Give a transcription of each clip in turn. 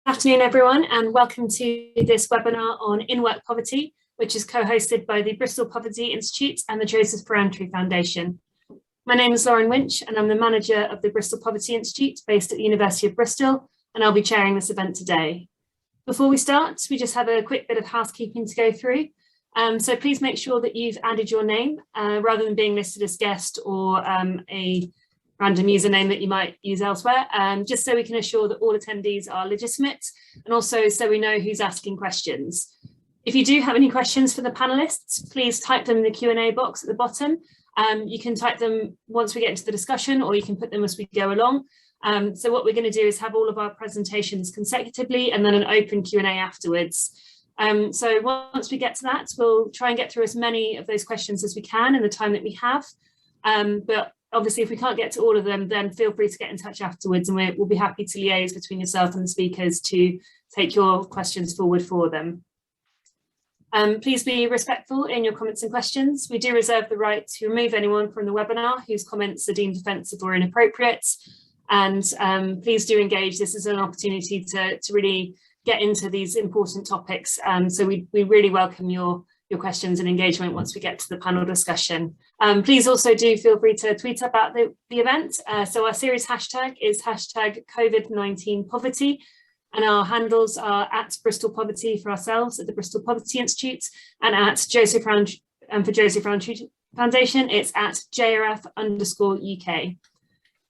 Afternoon, everyone, and welcome to this webinar on InWork Poverty, which is co-hosted by the Bristol Poverty Institute and the Joseph Rowntree Foundation. My name is Lauren Winch, and I'm the manager of the Bristol Poverty Institute based at the University of Bristol, and I'll be chairing this event today. Before we start, we just have a quick bit of housekeeping to go through. So please make sure that you've added your name rather than being listed as guest or a random username that you might use elsewhere, just so we can assure that all attendees are legitimate and also so we know who's asking questions. If you do have any questions for the panelists, please type them in the Q&A box at the bottom. You can type them once we get into the discussion, or you can put them as we go along. So what we're going to do is have all of our presentations consecutively and then an open Q&A afterwards. So once we get to that, we'll try and get through as many of those questions as we can in the time that we have. But obviously, if we can't get to all of them, then feel free to get in touch afterwards, and we'll be happy to liaise between yourself and the speakers to take your questions forward for them. Please be respectful in your comments and questions. We do reserve the right to remove anyone from the webinar whose comments are deemed offensive or inappropriate. And please do engage. This is an opportunity to really get into these important topics. So we really welcome your questions and engagement once we get to the panel discussion. Please also do feel free to tweet about the event. So our series hashtag is hashtag COVID-19 Poverty, and our handles are at Bristol Poverty for ourselves at the Bristol Poverty Institute, and at Joseph Rowntree, and for Joseph Rowntree Foundation, it's at JRF_UK.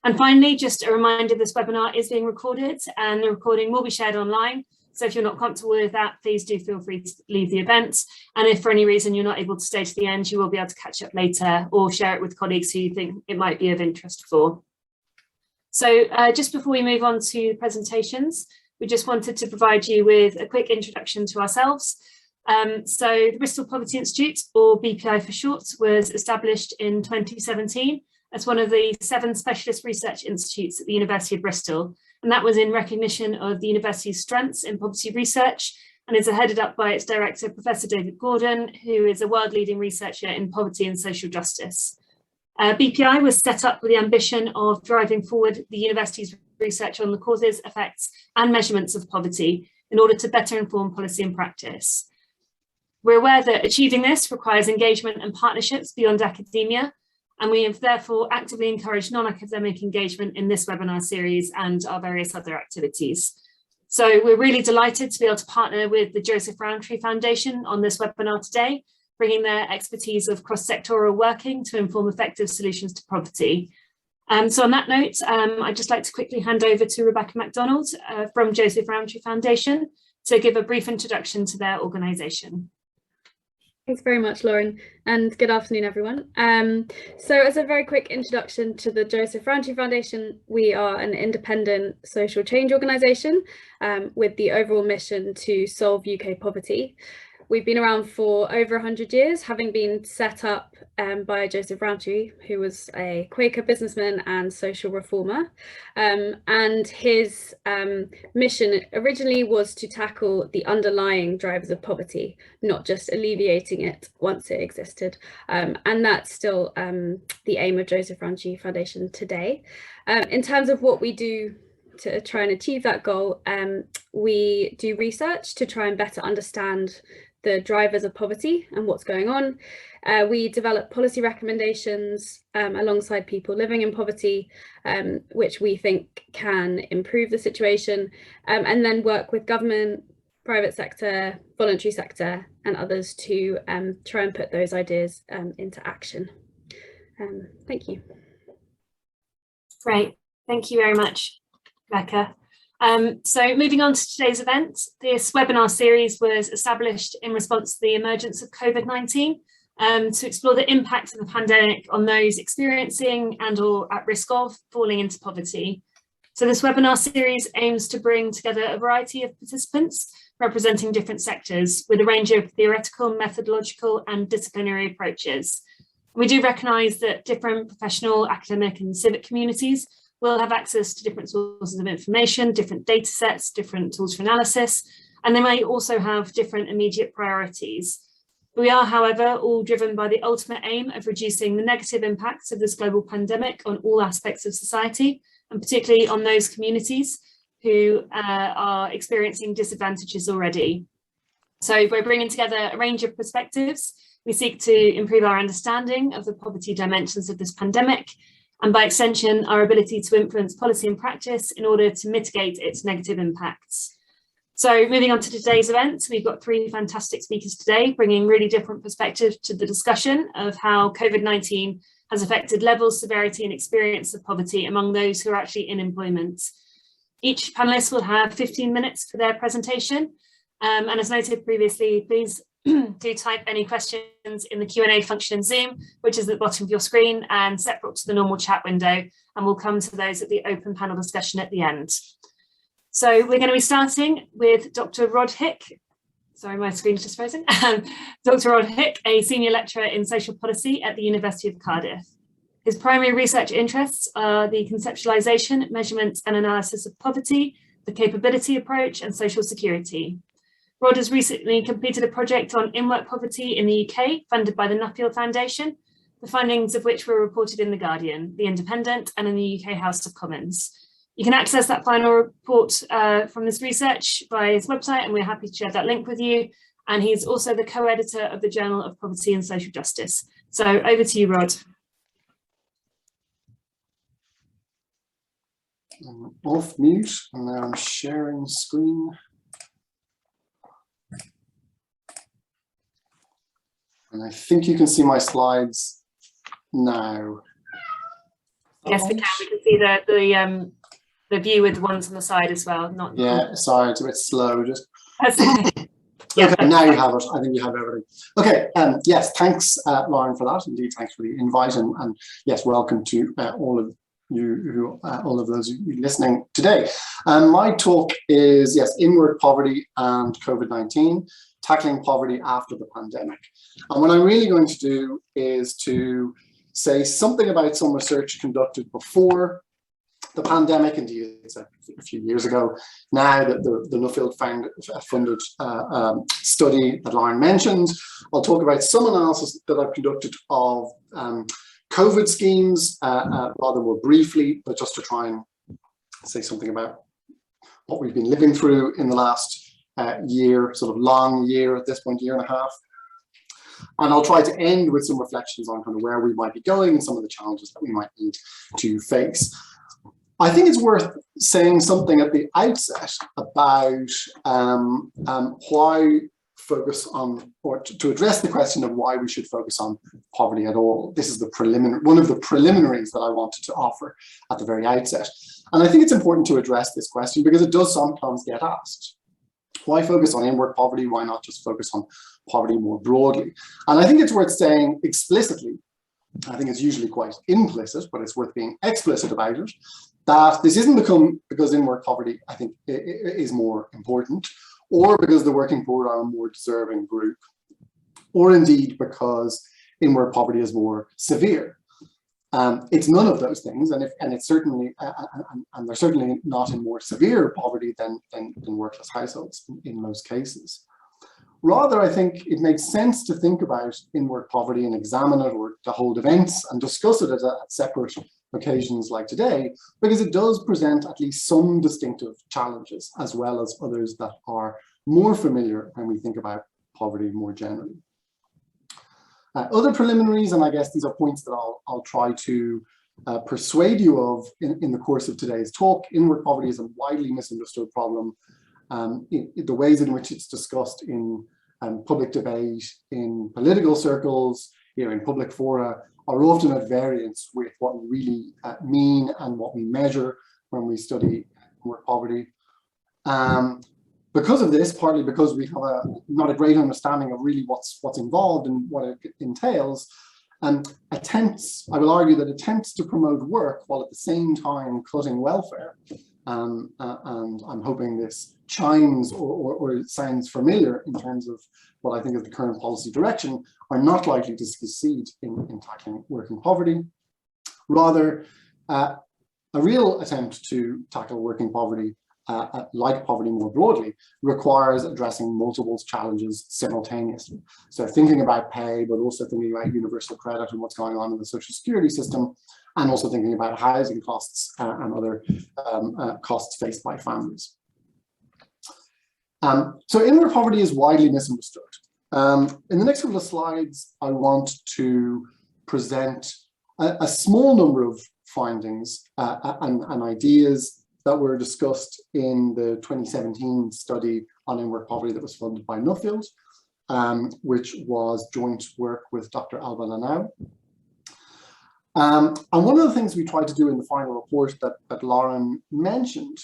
And finally, just a reminder, this webinar is being recorded and the recording will be shared online. So if you're not comfortable with that, please do feel free to leave the event. And if for any reason you're not able to stay to the end, you will be able to catch up later or share it with colleagues who you think it might be of interest for. So just before we move on to the presentations, we just wanted to provide you with a quick introduction to ourselves. So the Bristol Poverty Institute, or BPI for short, was established in 2017 as one of the 7 specialist research institutes at the University of Bristol. And that was in recognition of the university's strengths in poverty research, and is headed up by its director, Professor David Gordon, who is a world-leading researcher in poverty and social justice. BPI was set up with the ambition of driving forward the university's research on the causes, effects, and measurements of poverty in order to better inform policy and practice. We're aware that achieving this requires engagement and partnerships beyond academia, and we have therefore actively encouraged non-academic engagement in this webinar series and our various other activities. So we're really delighted to be able to partner with the Joseph Rowntree Foundation on this webinar today, bringing their expertise of cross-sectoral working to inform effective solutions to poverty. So on that note, I'd just like to quickly hand over to Rebecca McDonald from Joseph Rowntree Foundation to give a brief introduction to their organisation. Thanks very much, Lauren, and good afternoon, everyone. So as a very quick introduction to the Joseph Rowntree Foundation, we are an independent social change organisation with the overall mission to solve UK poverty. We've been around for over 100 years, having been set up by Joseph Rowntree, who was a Quaker businessman and social reformer. And his mission originally was to tackle the underlying drivers of poverty, not just alleviating it once it existed. And that's still the aim of Joseph Rowntree Foundation today. In terms of what we do to try and achieve that goal, we do research to try and better understand the drivers of poverty and what's going on. We develop policy recommendations alongside people living in poverty, which we think can improve the situation, and then work with government, private sector, voluntary sector, and others to try and put those ideas into action. Thank you. Great, thank you very much, Rebecca. So moving on to today's event, this webinar series was established in response to the emergence of COVID-19 to explore the impact of the pandemic on those experiencing and or at risk of falling into poverty. So this webinar series aims to bring together a variety of participants representing different sectors with a range of theoretical, methodological and disciplinary approaches. We do recognise that different professional, academic and civic communities will have access to different sources of information, different data sets, different tools for analysis, and they may also have different immediate priorities. We are, however, all driven by the ultimate aim of reducing the negative impacts of this global pandemic on all aspects of society, and particularly on those communities who are experiencing disadvantages already. So by bringing together a range of perspectives, we seek to improve our understanding of the poverty dimensions of this pandemic, and by extension, our ability to influence policy and practice in order to mitigate its negative impacts. So moving on to today's event, we've got three fantastic speakers today, bringing really different perspectives to the discussion of how COVID-19 has affected levels, severity and experience of poverty among those who are actually in employment. Each panellist will have 15 minutes for their presentation. And as noted previously, please do type any questions in the Q&A function in Zoom, which is at the bottom of your screen and separate to the normal chat window. And we'll come to those at the open panel discussion at the end. So we're going to be starting with Dr. Rod Hick. Sorry, my screen's just frozen. Dr. Rod Hick, a senior lecturer in social policy at the University of Cardiff. His primary research interests are the conceptualization, measurement and analysis of poverty, the capability approach and social security. Rod has recently completed a project on InWork Poverty in the UK, funded by the Nuffield Foundation, the findings of which were reported in The Guardian, The Independent and in the UK House of Commons. You can access that final report from this research via his website, and we're happy to share that link with you. And he's also the co-editor of the Journal of Poverty and Social Justice. So over to you, Rod. I'm off mute, and now I'm sharing screen. And I think you can see my slides now. Yes, we can. We can see the view with the ones on the side as well. Not yeah, sorry, it's a bit slow. Just okay. Okay, now you have it. I think you have everything. Okay, yes, thanks, Lauren, for that. Indeed, thanks for the invite, and yes, welcome to all of you, all of those listening today. My talk is, yes, InWork Poverty and COVID-19, tackling poverty after the pandemic. And what I'm really going to do is to say something about some research conducted before the pandemic. Indeed, it's a few years ago now, that the Nuffield funded study that Lauren mentioned. I'll talk about some analysis that I've conducted of COVID schemes rather more briefly, but just to try and say something about what we've been living through in the last year, sort of long year at this point, year and a half. And I'll try to end with some reflections on kind of where we might be going and some of the challenges that we might need to face. I think it's worth saying something at the outset about why focus on, or to address the question of why we should focus on poverty at all. This is the one of the preliminaries that I wanted to offer at the very outset. And I think it's important to address this question because it does sometimes get asked. Why focus on InWork poverty? Why not just focus on poverty more broadly? And I think it's worth saying explicitly, I think it's usually quite implicit, but it's worth being explicit about it, that this isn't because InWork poverty, I think, is more important, or because the working poor are a more deserving group, or indeed because InWork poverty is more severe. It's none of those things, and it's certainly, and they're certainly not in more severe poverty than workless households in most cases. Rather, I think it makes sense to think about InWork poverty and examine it, or to hold events and discuss it at separate occasions like today, because it does present at least some distinctive challenges, as well as others that are more familiar when we think about poverty more generally. Other preliminaries, and I guess these are points that I'll try to persuade you of in the course of today's talk. InWork poverty is a widely misunderstood problem. The ways in which it's discussed in public debate, in political circles, in public fora, are often at variance with what we really mean and what we measure when we study InWork poverty. Because of this, partly because we have not a great understanding of really what's involved and what it entails, attempts, I will argue that attempts to promote work while at the same time cutting welfare, and I'm hoping this chimes or sounds familiar in terms of what I think is the current policy direction, are not likely to succeed in tackling working poverty. Rather, a real attempt to tackle working poverty like poverty more broadly, requires addressing multiple challenges simultaneously. So thinking about pay, but also thinking about universal credit and what's going on in the social security system, and also thinking about housing costs and other costs faced by families. So InWork poverty is widely misunderstood. In the next couple of slides, I want to present a small number of findings and ideas that were discussed in the 2017 study on InWork poverty that was funded by Nuffield, which was joint work with Dr. Alba Lanau. And one of the things we tried to do in the final report that Lauren mentioned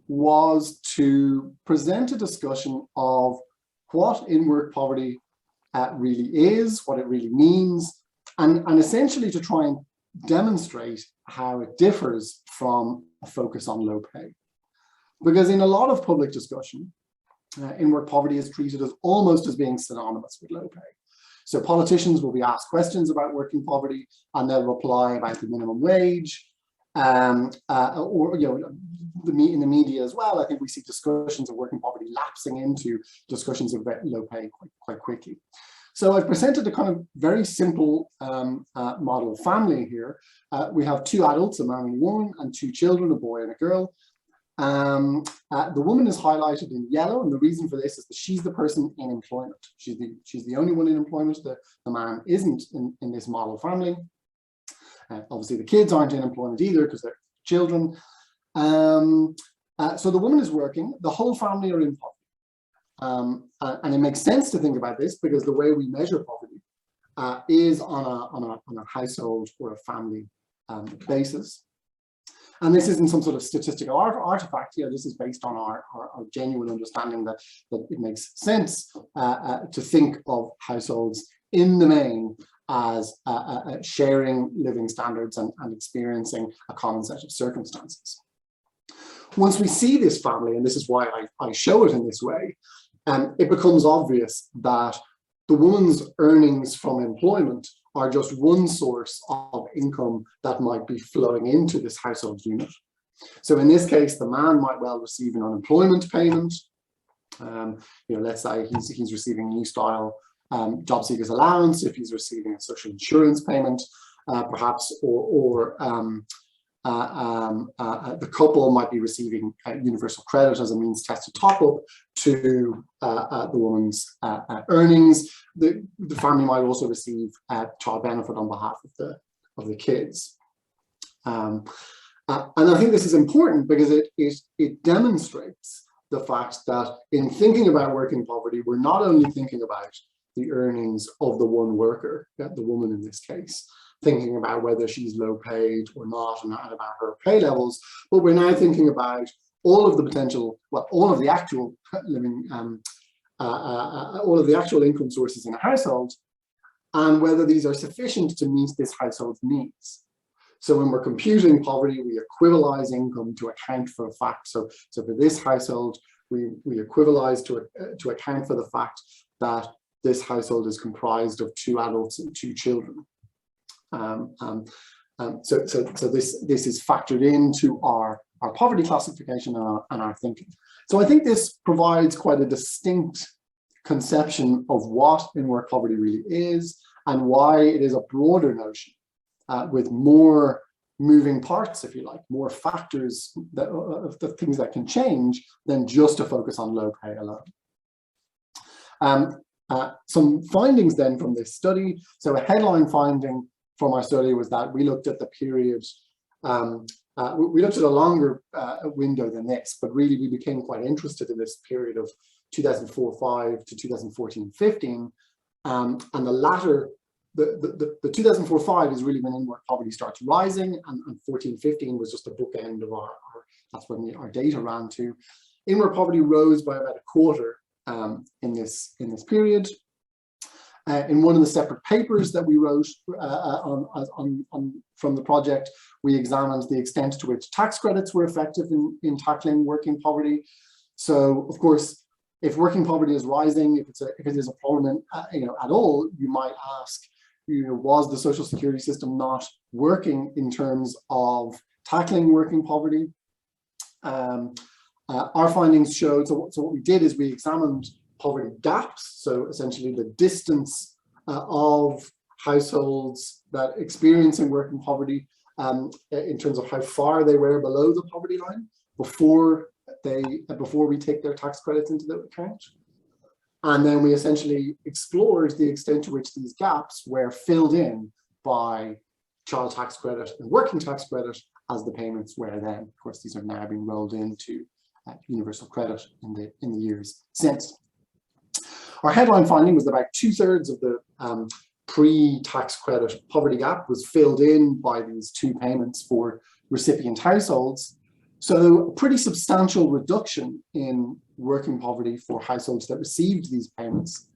was to present a discussion of what InWork poverty really is, what it really means, and essentially to try and demonstrate how it differs from a focus on low pay. Because in a lot of public discussion, InWork poverty is treated as almost as being synonymous with low pay. So politicians will be asked questions about working poverty and they'll reply about the minimum wage, or in the media as well. I think we see discussions of working poverty lapsing into discussions of low pay quite quickly. So I've presented a kind of very simple model of family here. We have two adults, a man and a woman, and two children, a boy and a girl. The woman is highlighted in yellow, and the reason for this is that she's the person in employment. She's the only one in employment. The man isn't in this model family. Obviously, the kids aren't in employment either because they're children. So the woman is working. The whole family are in poverty. And it makes sense to think about this because the way we measure poverty is on a household or a family basis. And this isn't some sort of statistical artifact here. This is based on our genuine understanding that it makes sense to think of households in the main as sharing living standards and experiencing a common set of circumstances. Once we see this family, and this is why I show it in this way, it becomes obvious that the woman's earnings from employment are just one source of income that might be flowing into this household unit. So in this case, the man might well receive an unemployment payment. Let's say he's receiving new style job seekers allowance, if he's receiving a social insurance payment, perhaps, or the couple might be receiving universal credit as a means tested top up to the woman's earnings. The family might also receive child benefit on behalf of the kids. And I think this is important because it demonstrates the fact that in thinking about working poverty, we're not only thinking about the earnings of the one worker, the woman in this case, thinking about whether she's low paid or not and about her pay levels, but we're now thinking about all of the potential, well, all of the actual living, all of the actual income sources in a household, and whether these are sufficient to meet this household's needs. So when we're computing poverty, we equivalize income to account for a fact. So for this household, we equivalize to account for the fact that this household is comprised of two adults and two children. So this is factored into our poverty classification and our thinking. So I think this provides quite a distinct conception of what InWork poverty really is and why it is a broader notion with more moving parts, if you like, more factors of the things that can change than just a focus on low pay alone. Some findings then from this study. So a headline finding from our study was that we looked at the period, we looked at a longer window than this, but really we became quite interested in this period of 2004-5 to 2014-15, and the latter, the 2004-5 is really when InWork poverty starts rising, and 14-15 was just a bookend of that's when our data ran to. InWork poverty rose by about a quarter in this period. In one of the separate papers that we wrote from the project, we examined the extent to which tax credits were effective in tackling working poverty. So, of course, if working poverty is rising, if it is a problem, at all, you might ask, was the social security system not working in terms of tackling working poverty? Our findings showed, so what we did is we examined poverty gaps, so essentially the distance of households that experiencing working poverty in terms of how far they were below the poverty line before we take their tax credits into the account. And then we essentially explored the extent to which these gaps were filled in by child tax credit and working tax credit as the payments were then. Of course, these are now being rolled into universal credit in the years since. Our headline finding was that about 2/3 of the pre-tax credit poverty gap was filled in by these two payments for recipient households. So a pretty substantial reduction in working poverty for households that received these payments.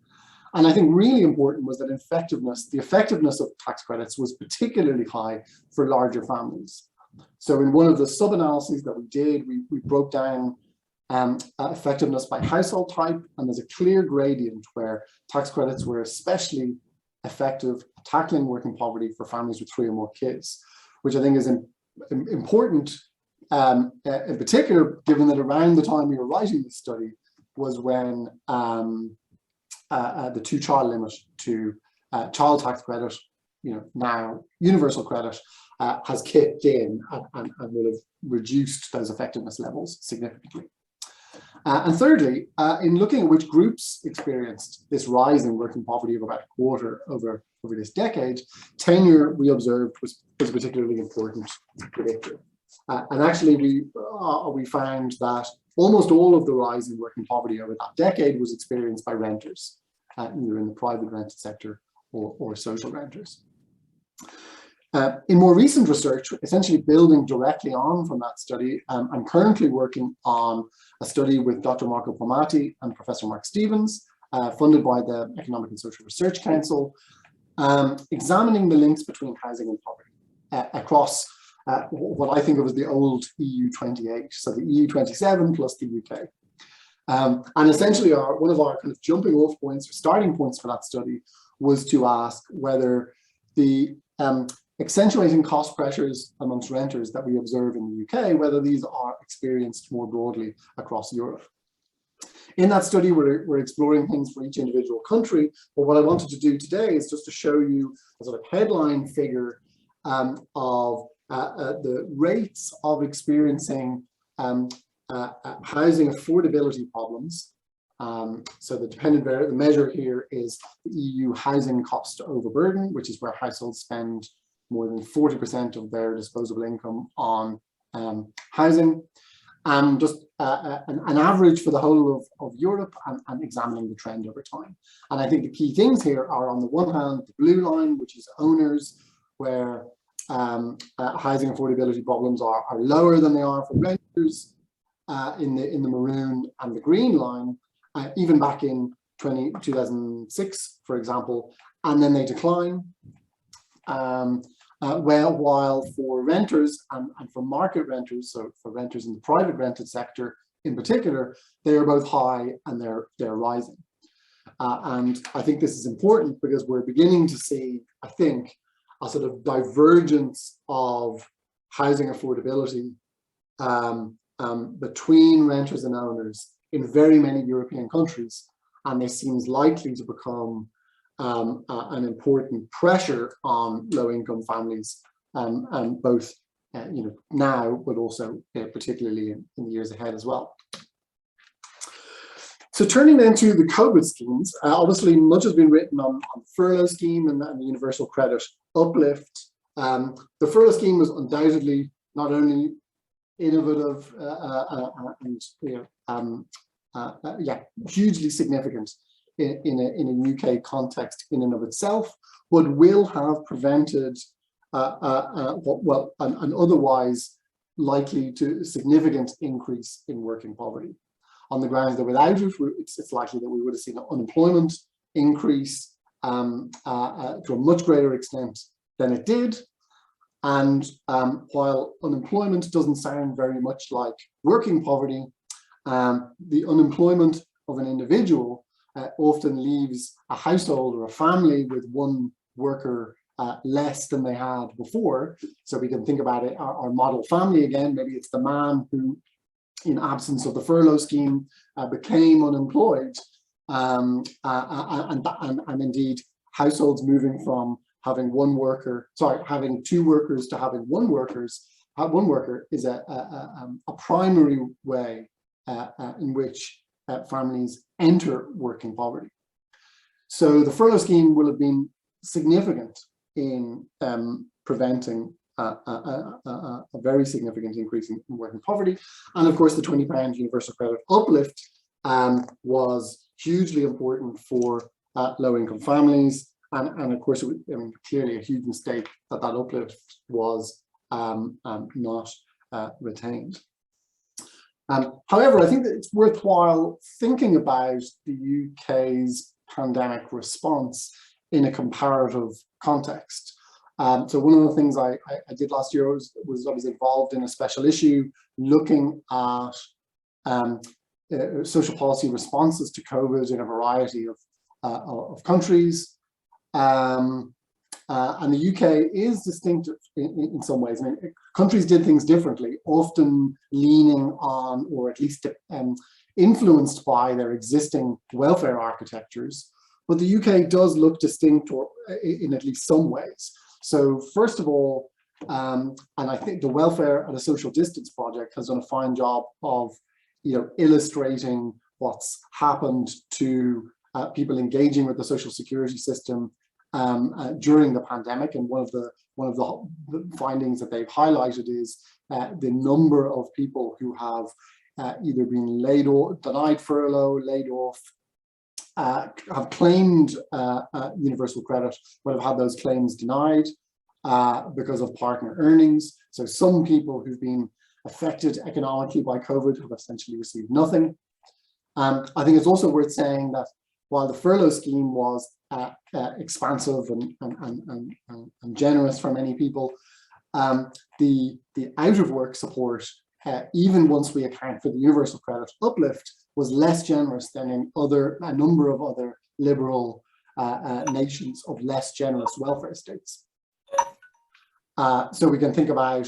And I think really important was that the effectiveness of tax credits was particularly high for larger families. So in one of the sub-analyses that we did, we broke down effectiveness by household type, and there's a clear gradient where tax credits were especially effective tackling working poverty for families with 3 or more kids, which I think is important, in particular, given that around the time we were writing this study was when the 2-child limit to child tax credit, now universal credit, has kicked in and will have reduced those effectiveness levels significantly. And thirdly, in looking at which groups experienced this rise in working poverty of about a quarter over this decade, tenure we observed was a particularly important predictor. And actually, we found that almost all of the rise in working poverty over that decade was experienced by renters, either in the private rented sector or social renters. In more recent research, essentially building directly on from that study, I'm currently working on a study with Dr. Marco Pomati and Professor Mark Stevens, funded by the Economic and Social Research Council, examining the links between housing and poverty across what I think of as the old EU 28, so the EU 27 plus the UK. And essentially one of our kind of jumping off points or starting points for that study was to ask whether the accentuating cost pressures amongst renters that we observe in the UK, whether these are experienced more broadly across Europe. In that study, we're exploring things for each individual country, but what I wanted to do today is just to show you a sort of headline figure of the rates of experiencing housing affordability problems. So the measure here is the EU housing cost overburden, which is where households spend more than 40% of their disposable income on housing, and just an average for the whole of Europe and examining the trend over time. And I think the key things here are, on the one hand, the blue line, which is owners, where housing affordability problems are lower than they are for renters, in the maroon, and the green line, even back in 2006, for example, and then they decline. While for renters and for market renters, so for renters in the private rented sector in particular, they are both high and they're rising. And I think this is important because we're beginning to see, I think, a sort of divergence of housing affordability between renters and owners in very many European countries, and this seems likely to become an important pressure on low-income families, both now, but also particularly in the years ahead as well. So turning then to the COVID schemes, obviously much has been written on the furlough scheme and the universal credit uplift. The furlough scheme was undoubtedly not only innovative and hugely significant in a UK context in and of itself, but will have prevented an otherwise likely to significant increase in working poverty, on the grounds that without it, it's likely that we would have seen unemployment increase to a much greater extent than it did. And while unemployment doesn't sound very much like working poverty, the unemployment of an individual often leaves a household or a family with one worker less than they had before. So we can think about it, our model family again. Maybe it's the man who in absence of the furlough scheme, became unemployed, and indeed households moving from having having 2 workers to having one worker is a primary way in which families enter working poverty. So the furlough scheme will have been significant in preventing a very significant increase in working poverty. And of course, the £20 universal credit uplift was hugely important for low-income families. And of course, clearly a huge mistake that uplift was not retained. However, I think that it's worthwhile thinking about the UK's pandemic response in a comparative context. So one of the things I did last year was I was involved in a special issue looking at social policy responses to COVID in a variety of countries. And the UK is distinctive in some ways. I mean, countries did things differently, often leaning on, or at least influenced by, their existing welfare architectures. But the UK does look distinct, or in at least some ways. So first of all, and I think the Welfare at a Social Distance project has done a fine job of, illustrating what's happened to people engaging with the social security system during the pandemic. And one of the findings that they've highlighted is the number of people who have either been laid off, denied furlough, laid off, have claimed universal credit, but have had those claims denied because of partner earnings. So some people who've been affected economically by COVID have essentially received nothing. I think it's also worth saying that while the furlough scheme was expansive and generous for many people, the out of work support, even once we account for the universal credit uplift, was less generous than in a number of other liberal nations of less generous welfare states. So we can think about,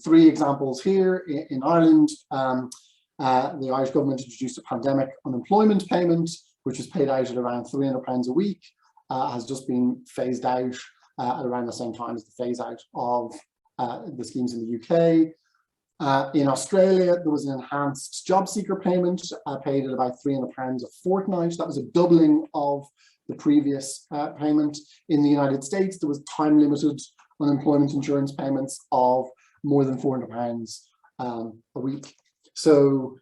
3 examples here. In Ireland, the Irish government introduced a pandemic unemployment payment, which was paid out at around £300 a week, has just been phased out at around the same time as the phase out of the schemes in the UK. In Australia, there was an enhanced job seeker payment paid at about £300 a fortnight. That was a doubling of the previous payment. In the United States, there was time limited unemployment insurance payments of more than £400 a week. So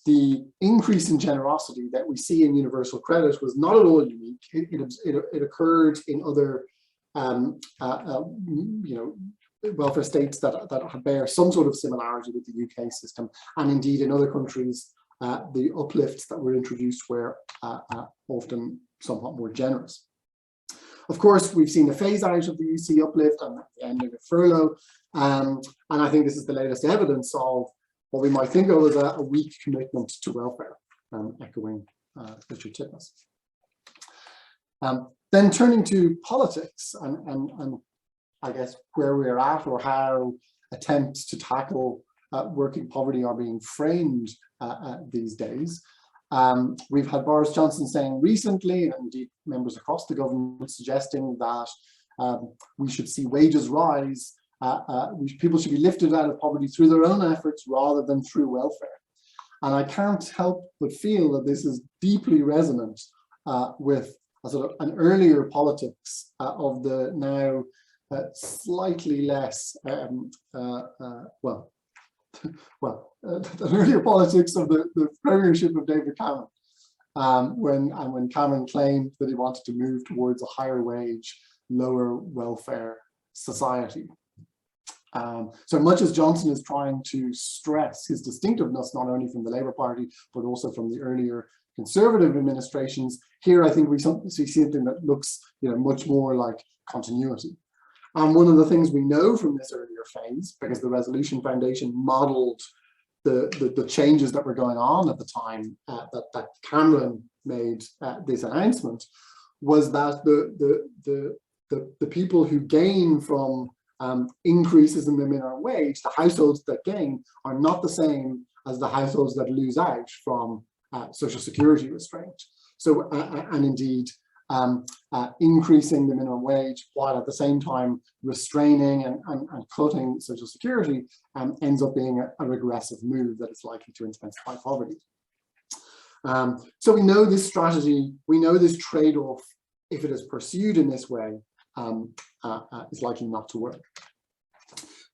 the increase in generosity that we see in universal credit was not at all unique. It occurred in other welfare states that bear some sort of similarity with the UK system, and indeed in other countries the uplifts that were introduced were often somewhat more generous. Of course, we've seen the phase out of the UC uplift and the ending of furlough, and I think this is the latest evidence of what we might think of as a weak commitment to welfare, echoing Richard Titmuss. Then turning to politics and I guess where we're at, or how attempts to tackle working poverty are being framed these days. We've had Boris Johnson saying recently, and indeed members across the government, suggesting that we should see wages rise. People should be lifted out of poverty through their own efforts rather than through welfare. And I can't help but feel that this is deeply resonant with a sort of an earlier politics of the now slightly less, the earlier politics of the premiership of David Cameron, when Cameron claimed that he wanted to move towards a higher wage, lower welfare society. So much as Johnson is trying to stress his distinctiveness, not only from the Labour Party, but also from the earlier Conservative administrations, here I think we see something that looks much more like continuity. And one of the things we know from this earlier phase, because the Resolution Foundation modelled the changes that were going on at the time that Cameron made this announcement, was that the people who gain from increases in the minimum wage, the households that gain are not the same as the households that lose out from social security restraint. So, and indeed, increasing the minimum wage while at the same time restraining and cutting social security ends up being a regressive move that is likely to intensify poverty. So we know this strategy, we know this trade-off, if it is pursued in this way, is likely not to work.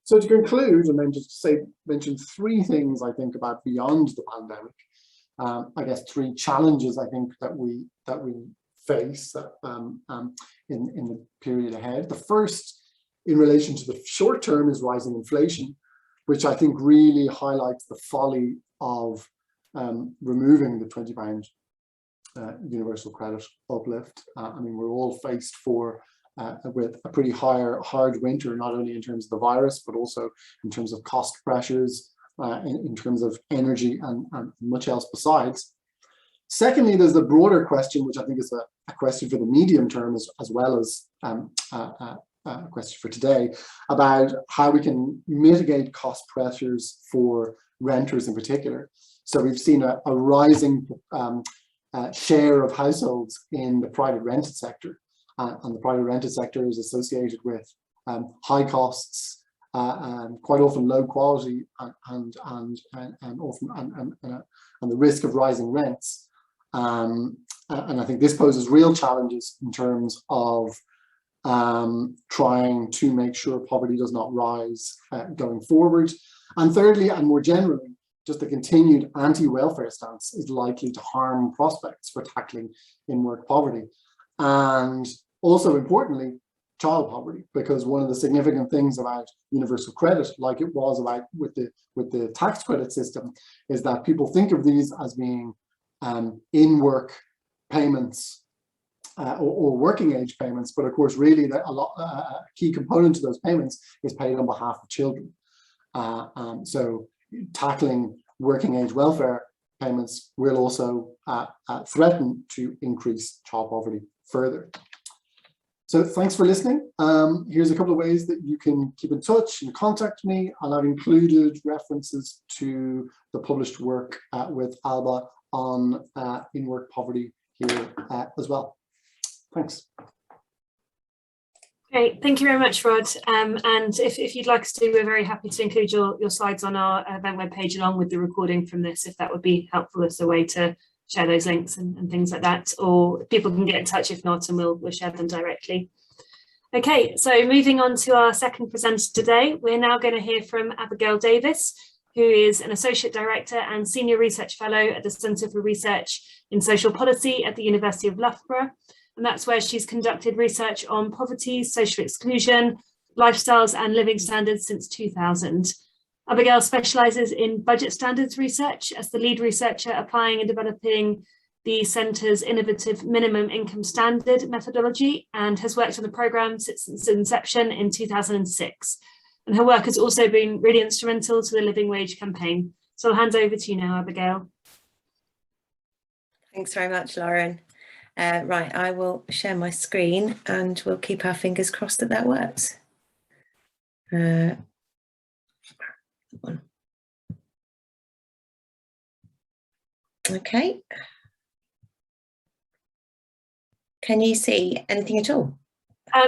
So to conclude, and then just mention three things I think about beyond the pandemic. I guess three challenges I think that we face in the period ahead. The first, in relation to the short term, is rising inflation, which I think really highlights the folly of removing the £20 universal credit uplift. I mean, we're all faced with a pretty hard winter, not only in terms of the virus, but also in terms of cost pressures, in terms of energy and much else besides. Secondly, there's the broader question, which I think is a question for the medium term as well as a question for today, about how we can mitigate cost pressures for renters in particular. So we've seen a rising share of households in the private rented sector, and the private rented sector is associated with high costs, quite often low quality, and the risk of rising rents. And I think this poses real challenges in terms of trying to make sure poverty does not rise going forward. And thirdly, and more generally, just the continued anti-welfare stance is likely to harm prospects for tackling in-work poverty. And also importantly, child poverty, because one of the significant things about universal credit, like it was about with the tax credit system, is that people think of these as being in-work payments or working age payments, but of course really a key component to those payments is paid on behalf of children. So tackling working age welfare payments will also threaten to increase child poverty further. So thanks for listening. Here's a couple of ways that you can keep in touch and contact me, and I've included references to the published work with Alba on in-work poverty here as well. Thanks. Great, thank you very much, Rod. And if you'd like us to, we're very happy to include your slides on our event webpage along with the recording from this, if that would be helpful as a way to share those links and things like that, or people can get in touch if not, and we'll share them directly. Okay, so moving on to our second presenter today, we're now going to hear from Abigail Davis, who is an Associate Director and Senior Research Fellow at the Centre for Research in Social Policy at the University of Loughborough. And that's where she's conducted research on poverty, social exclusion, lifestyles and living standards since 2000. Abigail specialises in budget standards research as the lead researcher applying and developing the Centre's innovative minimum income standard methodology, and has worked on the programme since its inception in 2006. And her work has also been really instrumental to the Living Wage campaign. So I'll hand over to you now, Abigail. Thanks very much, Lauren. Right, I will share my screen and we'll keep our fingers crossed that that works. Okay. Can you see anything at all?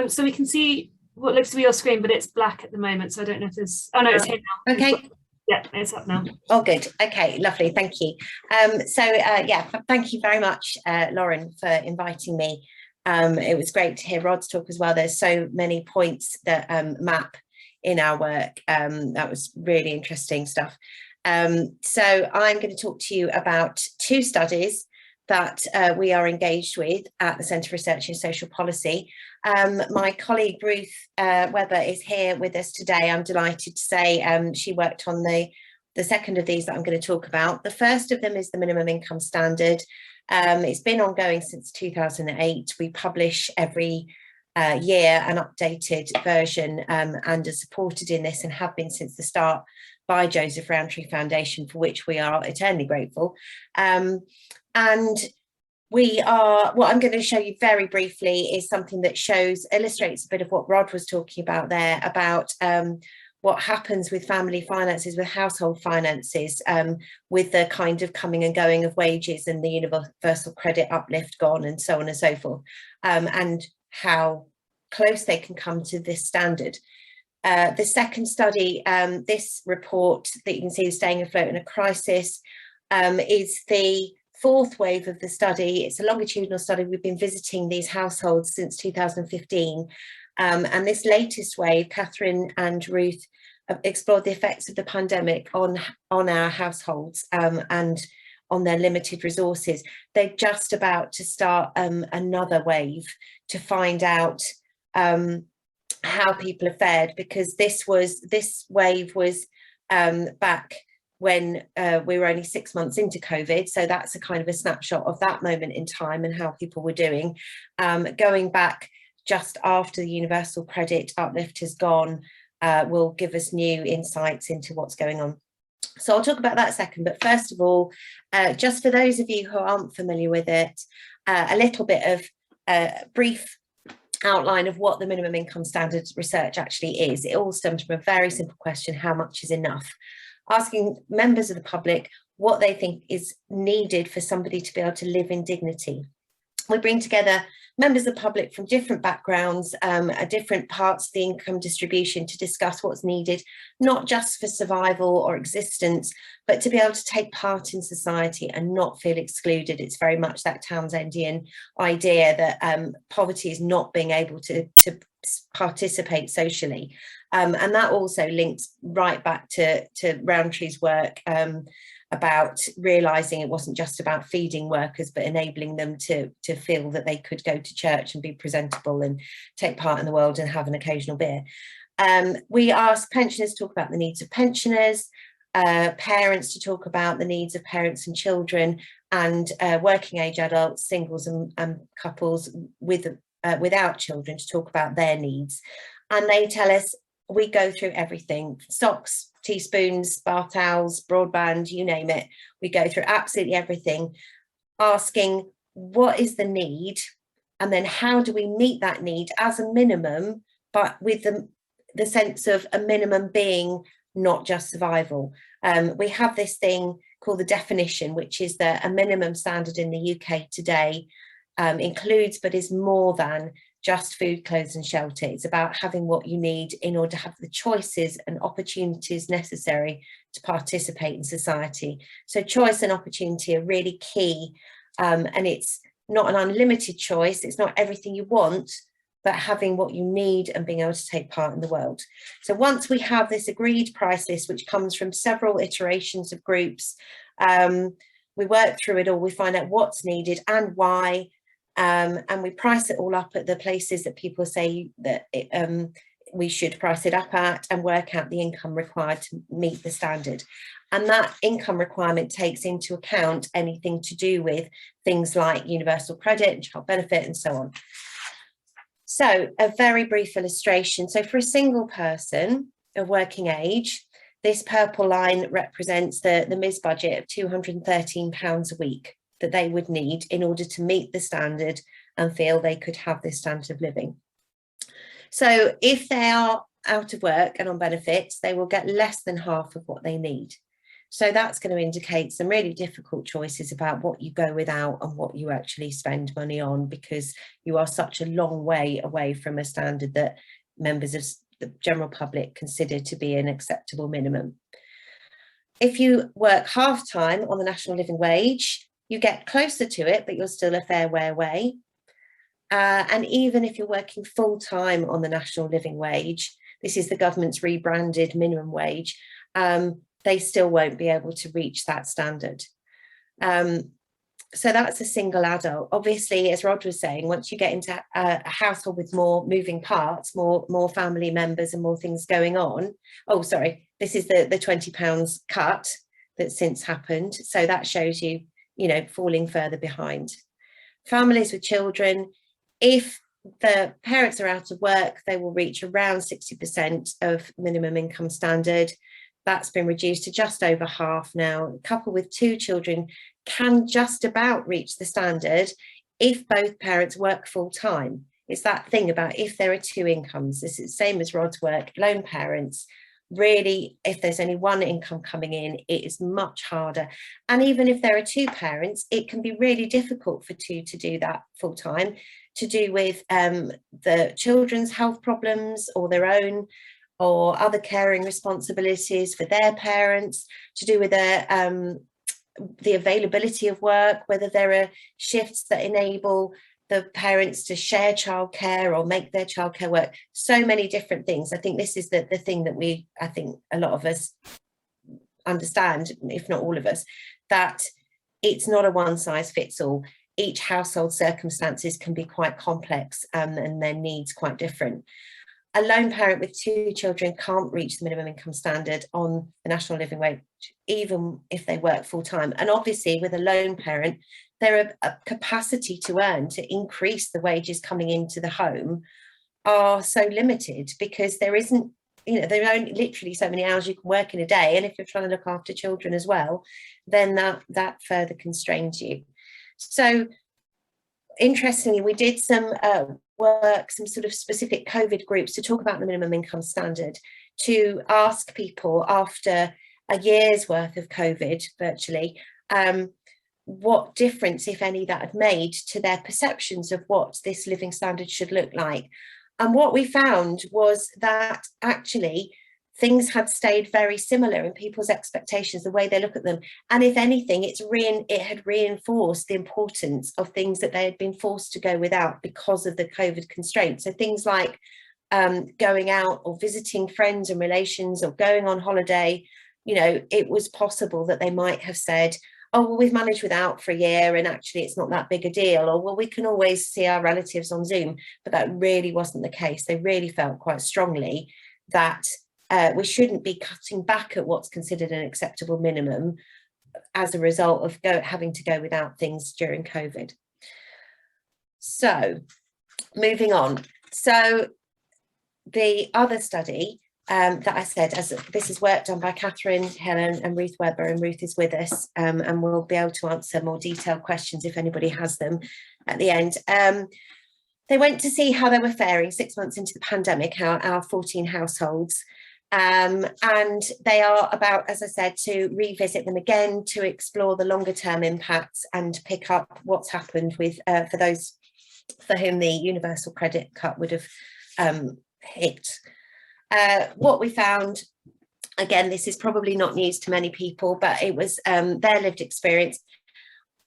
So we can see what looks to be your screen, but it's black at the moment. So I don't know if there's, oh no, it's here now. Okay. Yeah, it's up now. Oh, good. Okay, lovely. Thank you. Yeah, thank you very much, Lauren, for inviting me. It was great to hear Rod's talk as well. There's so many points that map in our work. That was really interesting stuff. So I'm going to talk to you about two studies that we are engaged with at the Centre for Research in Social Policy. My colleague Ruth Webber is here with us today. I'm delighted to say she worked on the second of these that I'm going to talk about. The first of them is the minimum income standard. It's been ongoing since 2008. We publish every year an updated version and are supported in this and have been since the start by Joseph Rowntree Foundation, for which we are eternally grateful. And what I'm going to show you very briefly is something that illustrates a bit of what Rod was talking about there, about what happens with family finances, with household finances, with the kind of coming and going of wages and the universal credit uplift gone and so on and so forth, and how close they can come to this standard. The second study, this report that you can see is Staying Afloat in a Crisis, is the fourth wave of the study. It's a longitudinal study. We've been visiting these households since 2015. And this latest wave, Catherine and Ruth explored the effects of the pandemic on our households and on their limited resources. They're just about to start another wave to find out how people have fared, because this wave was back when we were only 6 months into COVID. So that's a kind of a snapshot of that moment in time and how people were doing. Going back just after the universal credit uplift has gone will give us new insights into what's going on. So I'll talk about that second, but first of all, just for those of you who aren't familiar with it, a little bit of brief outline of what the minimum income standard research actually is. It all stems from a very simple question: how much is enough? Asking members of the public what they think is needed for somebody to be able to live in dignity. We bring together members of the public from different backgrounds, different parts of the income distribution, to discuss what's needed, not just for survival or existence, but to be able to take part in society and not feel excluded. It's very much that Townsendian idea that poverty is not being able to participate socially. And that also links right back to Rowntree's work about realising it wasn't just about feeding workers, but enabling them to feel that they could go to church and be presentable and take part in the world and have an occasional beer. We asked pensioners to talk about the needs of pensioners, parents to talk about the needs of parents and children, and working age adults, singles and couples without children to talk about their needs. And they tell us, we go through everything: socks, teaspoons, bath towels, broadband, you name it. We go through absolutely everything, asking what is the need, and then how do we meet that need as a minimum, but with the sense of a minimum being not just survival. We have this thing called the definition, which is that a minimum standard in the UK today includes but is more than just food, clothes and shelter. It's about having what you need in order to have the choices and opportunities necessary to participate in society. So choice and opportunity are really key, and it's not an unlimited choice. It's not everything you want, but having what you need and being able to take part in the world. So once we have this agreed price list, which comes from several iterations of groups, we work through it all, we find out what's needed and why, and we price it all up at the places that people say that we should price it up at, and work out the income required to meet the standard. And that income requirement takes into account anything to do with things like universal credit and child benefit and so on. So a very brief illustration. So for a single person of working age, this purple line represents the MIS budget of £213 a week that they would need in order to meet the standard and feel they could have this standard of living. So if they are out of work and on benefits, they will get less than half of what they need. So that's going to indicate some really difficult choices about what you go without and what you actually spend money on, because you are such a long way away from a standard that members of the general public consider to be an acceptable minimum. If you work half-time on the national living wage, you get closer to it, but you're still a fair way away. And even if you're working full-time on the national living wage, this is the government's rebranded minimum wage, they still won't be able to reach that standard. So that's a single adult. Obviously, as Rod was saying, once you get into a household with more moving parts, more family members and more things going on. Oh, sorry, this is the £20 cut that's since happened. So that shows you, falling further behind. Families with children, if the parents are out of work, they will reach around 60% of minimum income standard. That's been reduced to just over half now. A couple with 2 children can just about reach the standard if both parents work full time. It's that thing about if there are 2 incomes. This is the same as Rod's work. Lone parents, really, if there's only one income coming in, it is much harder. And even if there are 2 parents, it can be really difficult for 2 to do that full time, to do with the children's health problems or their own, or other caring responsibilities for their parents, to do with their the availability of work, whether there are shifts that enable the parents to share childcare or make their childcare work. So many different things. I think this is the thing that I think a lot of us understand, if not all of us, that it's not a one size fits all. Each household circumstances can be quite complex and their needs quite different. A lone parent with 2 children can't reach the minimum income standard on the national living wage, even if they work full time. And obviously with a lone parent, their capacity to earn, to increase the wages coming into the home, are so limited, because there isn't, there are only literally so many hours you can work in a day. And if you're trying to look after children as well, then that further constrains you. So interestingly, we did some work, some sort of specific COVID groups to talk about the minimum income standard, to ask people after a year's worth of COVID virtually, what difference, if any, that had made to their perceptions of what this living standard should look like. And what we found was that actually things had stayed very similar in people's expectations, the way they look at them. And if anything, it had reinforced the importance of things that they had been forced to go without because of the COVID constraints. So things like going out or visiting friends and relations or going on holiday, it was possible that they might have said, oh, well, we've managed without for a year and actually it's not that big a deal. Or, well, we can always see our relatives on Zoom. But that really wasn't the case. They really felt quite strongly that we shouldn't be cutting back at what's considered an acceptable minimum as a result of having to go without things during COVID. So moving on. So the other study that I said, as this is work done by Catherine, Helen and Ruth Webber, and Ruth is with us and we'll be able to answer more detailed questions if anybody has them at the end. They went to see how they were faring 6 months into the pandemic, our 14 households. And they are about, as I said, to revisit them again, to explore the longer term impacts and pick up what's happened with for those for whom the universal credit cut would have hit. What we found, again, this is probably not news to many people, but it was their lived experience.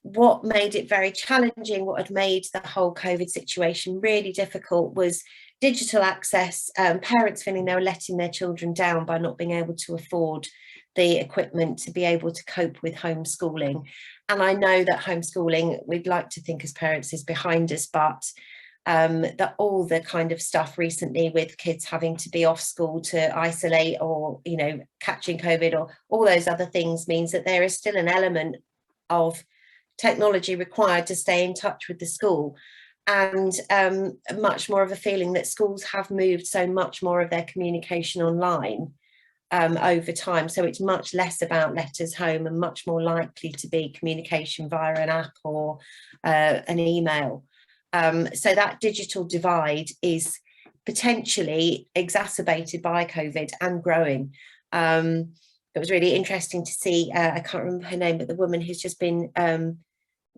What made it very challenging, what had made the whole COVID situation really difficult, was digital access, parents feeling they were letting their children down by not being able to afford the equipment to be able to cope with homeschooling. And I know that homeschooling, we'd like to think as parents, is behind us, but that all the kind of stuff recently with kids having to be off school to isolate or, catching COVID or all those other things means that there is still an element of technology required to stay in touch with the school, and much more of a feeling that schools have moved so much more of their communication online over time. So it's much less about letters home and much more likely to be communication via an app or an email. So that digital divide is potentially exacerbated by COVID and growing. It was really interesting to see, I can't remember her name, but the woman who's just been,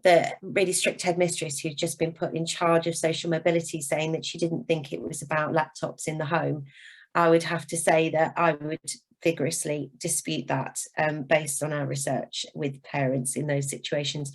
the really strict headmistress who's just been put in charge of social mobility, saying that she didn't think it was about laptops in the home. I would have to say that I would vigorously dispute that based on our research with parents in those situations.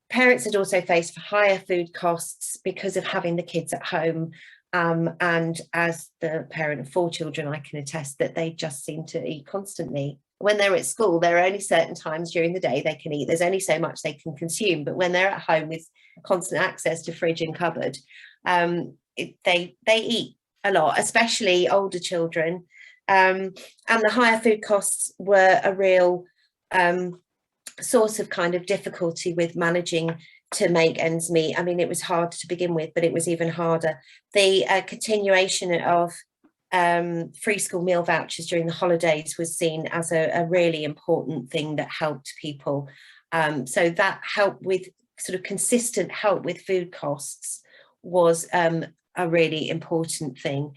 Parents had also faced higher food costs because of having the kids at home. And as the parent of 4 children, I can attest that they just seem to eat constantly. When they're at school, there are only certain times during the day they can eat. There's only so much they can consume. But when they're at home with constant access to fridge and cupboard, they eat a lot, especially older children. And the higher food costs were a real source of kind of difficulty with managing to make ends meet. I mean, it was hard to begin with, but it was even harder. The continuation of free school meal vouchers during the holidays was seen as a really important thing that helped people. So that help with sort of consistent help with food costs was a really important thing.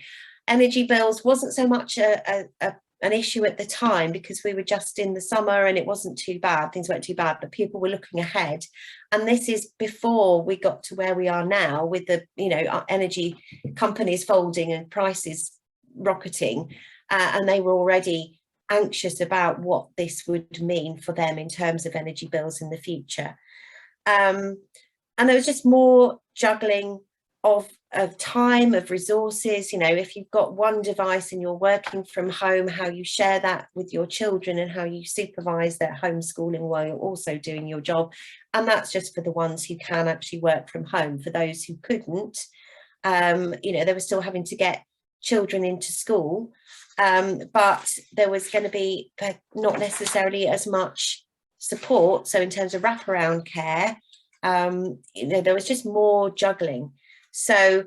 Energy bills wasn't so much an issue at the time because we were just in the summer and it wasn't too bad, things weren't too bad, but people were looking ahead. And this is before we got to where we are now with the, our energy companies folding and prices rocketing, and they were already anxious about what this would mean for them in terms of energy bills in the future. And there was just more juggling of time, of resources. If you've got one device and you're working from home, how you share that with your children and how you supervise their homeschooling while you're also doing your job. And that's just for the ones who can actually work from home. For those who couldn't, they were still having to get children into school, but there was going to be not necessarily as much support. So in terms of wraparound care, there was just more juggling. So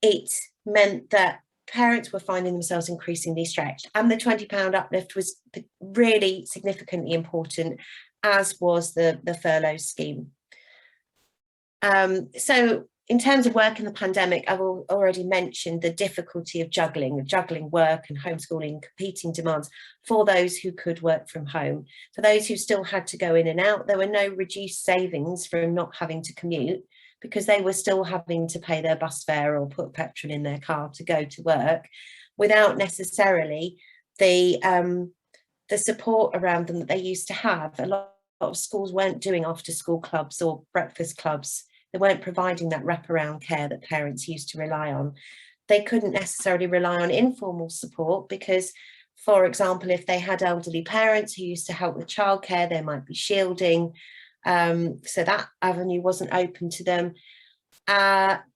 it meant that parents were finding themselves increasingly stretched, and the £20 uplift was really significantly important, as was the furlough scheme. So in terms of work in the pandemic, I've already mentioned the difficulty of juggling work and homeschooling, competing demands for those who could work from home. For those who still had to go in and out, there were no reduced savings from not having to commute, because they were still having to pay their bus fare or put petrol in their car to go to work, without necessarily the support around them that they used to have. A lot of schools weren't doing after school clubs or breakfast clubs. They weren't providing that wraparound care that parents used to rely on. They couldn't necessarily rely on informal support because, for example, if they had elderly parents who used to help with childcare, there might be shielding. So that avenue wasn't open to them.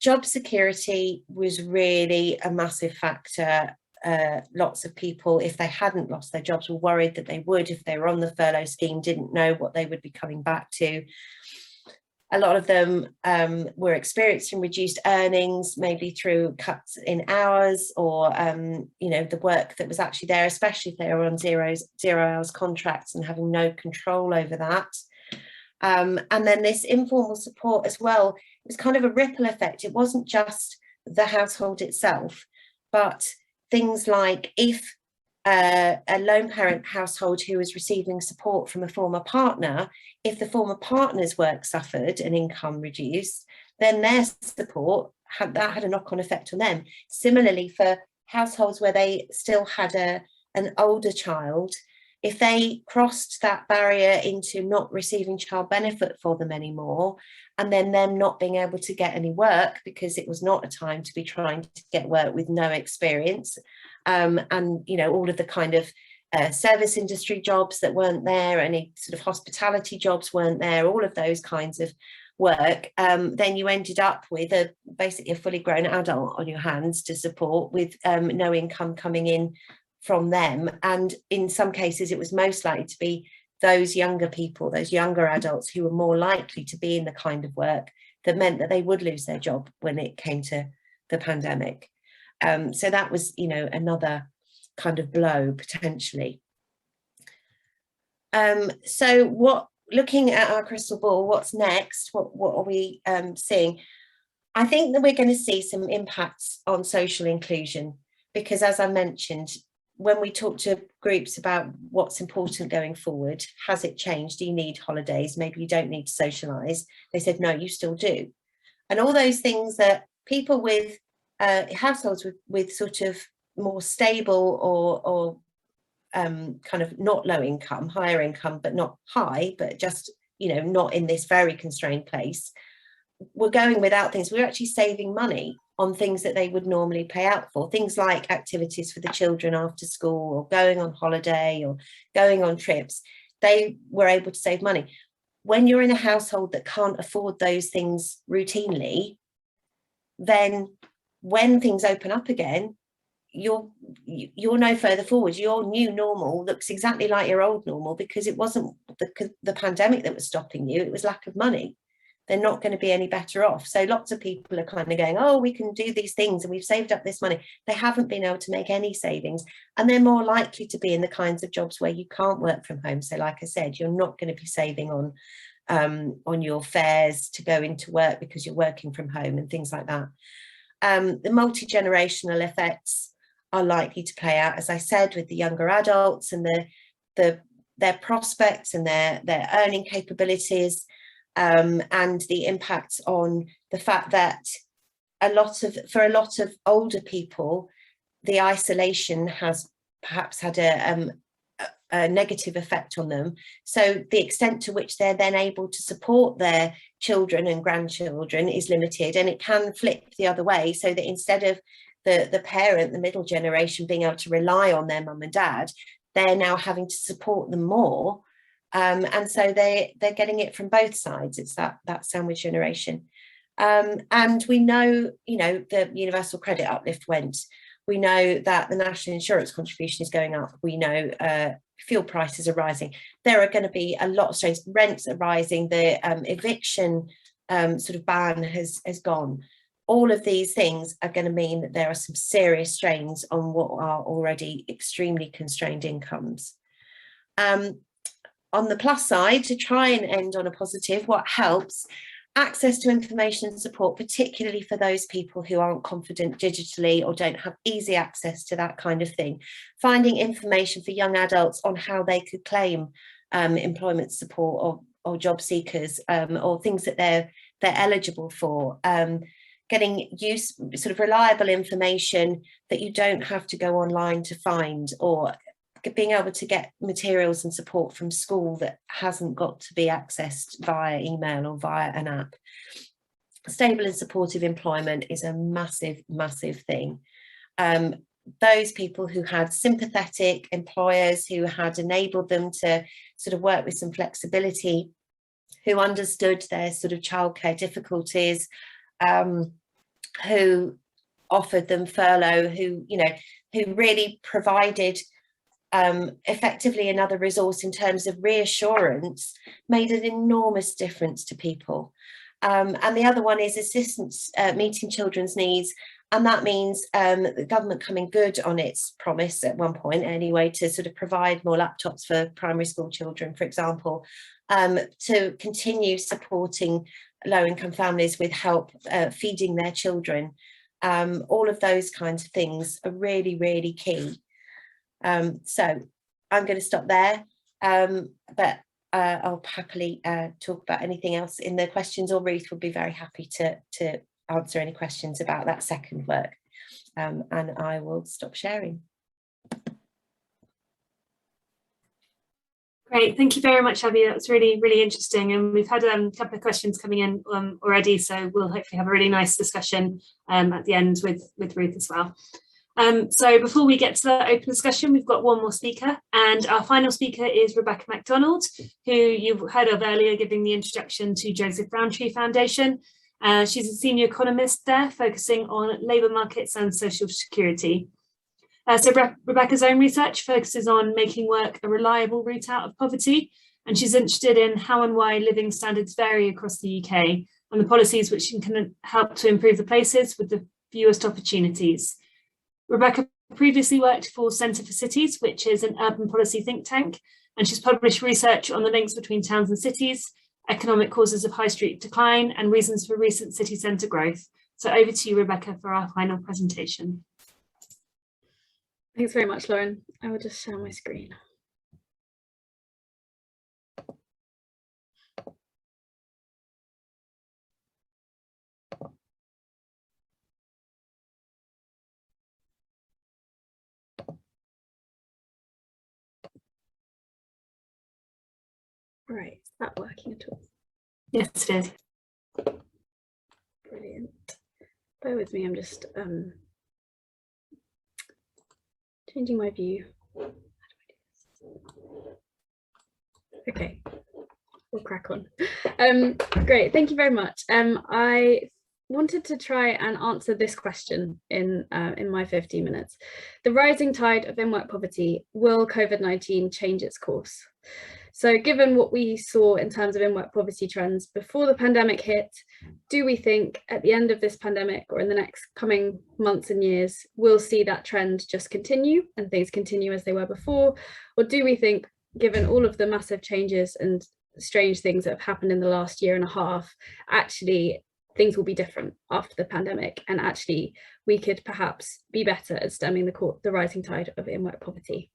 Job security was really a massive factor. Lots of people, if they hadn't lost their jobs, were worried that they would if they were on the furlough scheme, didn't know what they would be coming back to. A lot of them were experiencing reduced earnings, maybe through cuts in hours or, the work that was actually there, especially if they were on zero hours contracts and having no control over that. And then this informal support as well, it was kind of a ripple effect. It wasn't just the household itself, but things like if a lone parent household who was receiving support from a former partner, if the former partner's work suffered and income reduced, then their support had a knock-on effect on them. Similarly, for households where they still had an older child, if they crossed that barrier into not receiving child benefit for them anymore, and then them not being able to get any work because it was not a time to be trying to get work with no experience, and all of the kind of service industry jobs that weren't there, any sort of hospitality jobs weren't there, all of those kinds of work, then you ended up with basically a fully grown adult on your hands to support, with no income coming in from them. And in some cases it was most likely to be those younger people, those younger adults, who were more likely to be in the kind of work that meant that they would lose their job when it came to the pandemic. So that was, another kind of blow potentially. So looking at our crystal ball, what's next? What are we seeing? I think that we're going to see some impacts on social inclusion, because as I mentioned, when we talk to groups about what's important going forward, has it changed? Do you need holidays? Maybe you don't need to socialise. They said, no, you still do. And all those things that people with households with sort of more stable or kind of not low income, higher income, but not high, but just, not in this very constrained place, we're going without things. We're actually saving money on things that they would normally pay out for, things like activities for the children after school, or going on holiday, or going on trips. They were able to save money. When you're in a household that can't afford those things routinely, then when things open up again, you're no further forward. Your new normal looks exactly like your old normal, because it wasn't the pandemic that was stopping you, it was lack of money. they're not going to be any better off. So lots of people are kind of going, oh, we can do these things and we've saved up this money. They haven't been able to make any savings, and they're more likely to be in the kinds of jobs where you can't work from home. So like I said, you're not going to be saving on your fares to go into work because you're working from home and things like that. The multi-generational effects are likely to play out, as I said, with the younger adults and their prospects and their earning capabilities. And the impact on the fact that for a lot of older people, the isolation has perhaps had a negative effect on them. So the extent to which they're then able to support their children and grandchildren is limited, and it can flip the other way, so that instead of the parent, the middle generation, being able to rely on their mum and dad, they're now having to support them more. And so they're getting it from both sides. It's that sandwich generation. And we know, the universal credit uplift went. We know that the national insurance contribution is going up. We know fuel prices are rising. There are going to be a lot of strains. Rents are rising. The eviction sort of ban has gone. All of these things are going to mean that there are some serious strains on what are already extremely constrained incomes. On the plus side, to try and end on a positive, what helps? Access to information and support, particularly for those people who aren't confident digitally or don't have easy access to that kind of thing. Finding information for young adults on how they could claim employment support or job seekers, or things that they're eligible for. Getting sort of reliable information that you don't have to go online to find, or being able to get materials and support from school that hasn't got to be accessed via email or via an app. Stable and supportive employment is a massive, massive thing. Those people who had sympathetic employers who had enabled them to sort of work with some flexibility, who understood their sort of childcare difficulties, who offered them furlough, who really provided effectively another resource in terms of reassurance, made an enormous difference to people. And the other one is assistance meeting children's needs, and that means the government coming good on its promise at one point anyway to sort of provide more laptops for primary school children, for example, to continue supporting low-income families with help feeding their children. All of those kinds of things are really, really key. So I'm going to stop there, but I'll happily talk about anything else in the questions, or Ruth would be very happy to answer any questions about that second work, and I will stop sharing. Great, thank you very much, Abby. That was really, really interesting, and we've had a couple of questions coming in already, so we'll hopefully have a really nice discussion at the end with Ruth as well. So before we get to the open discussion, we've got one more speaker, and our final speaker is Rebecca McDonald, who you've heard of earlier giving the introduction to Joseph Rowntree Foundation. She's a senior economist there, focusing on labour markets and social security. So Rebecca's own research focuses on making work a reliable route out of poverty, and she's interested in how and why living standards vary across the UK and the policies which can help to improve the places with the fewest opportunities. Rebecca previously worked for Centre for Cities, which is an urban policy think tank, and she's published research on the links between towns and cities, economic causes of high street decline, and reasons for recent city centre growth. So over to you, Rebecca, for our final presentation. Thanks very much, Lauren. I will just share my screen. Right, is that working at all? Yes, it is. Brilliant. Bear with me, I'm just changing my view. How do I do this? Okay, we'll crack on. Great, thank you very much. I wanted to try and answer this question in my 15 minutes. The rising tide of in-work poverty, will COVID-19 change its course? So given what we saw in terms of in-work poverty trends before the pandemic hit, do we think at the end of this pandemic or in the next coming months and years, we'll see that trend just continue and things continue as they were before? Or do we think, given all of the massive changes and strange things that have happened in the last year and a half, actually things will be different after the pandemic, and actually we could perhaps be better at stemming the rising tide of in-work poverty?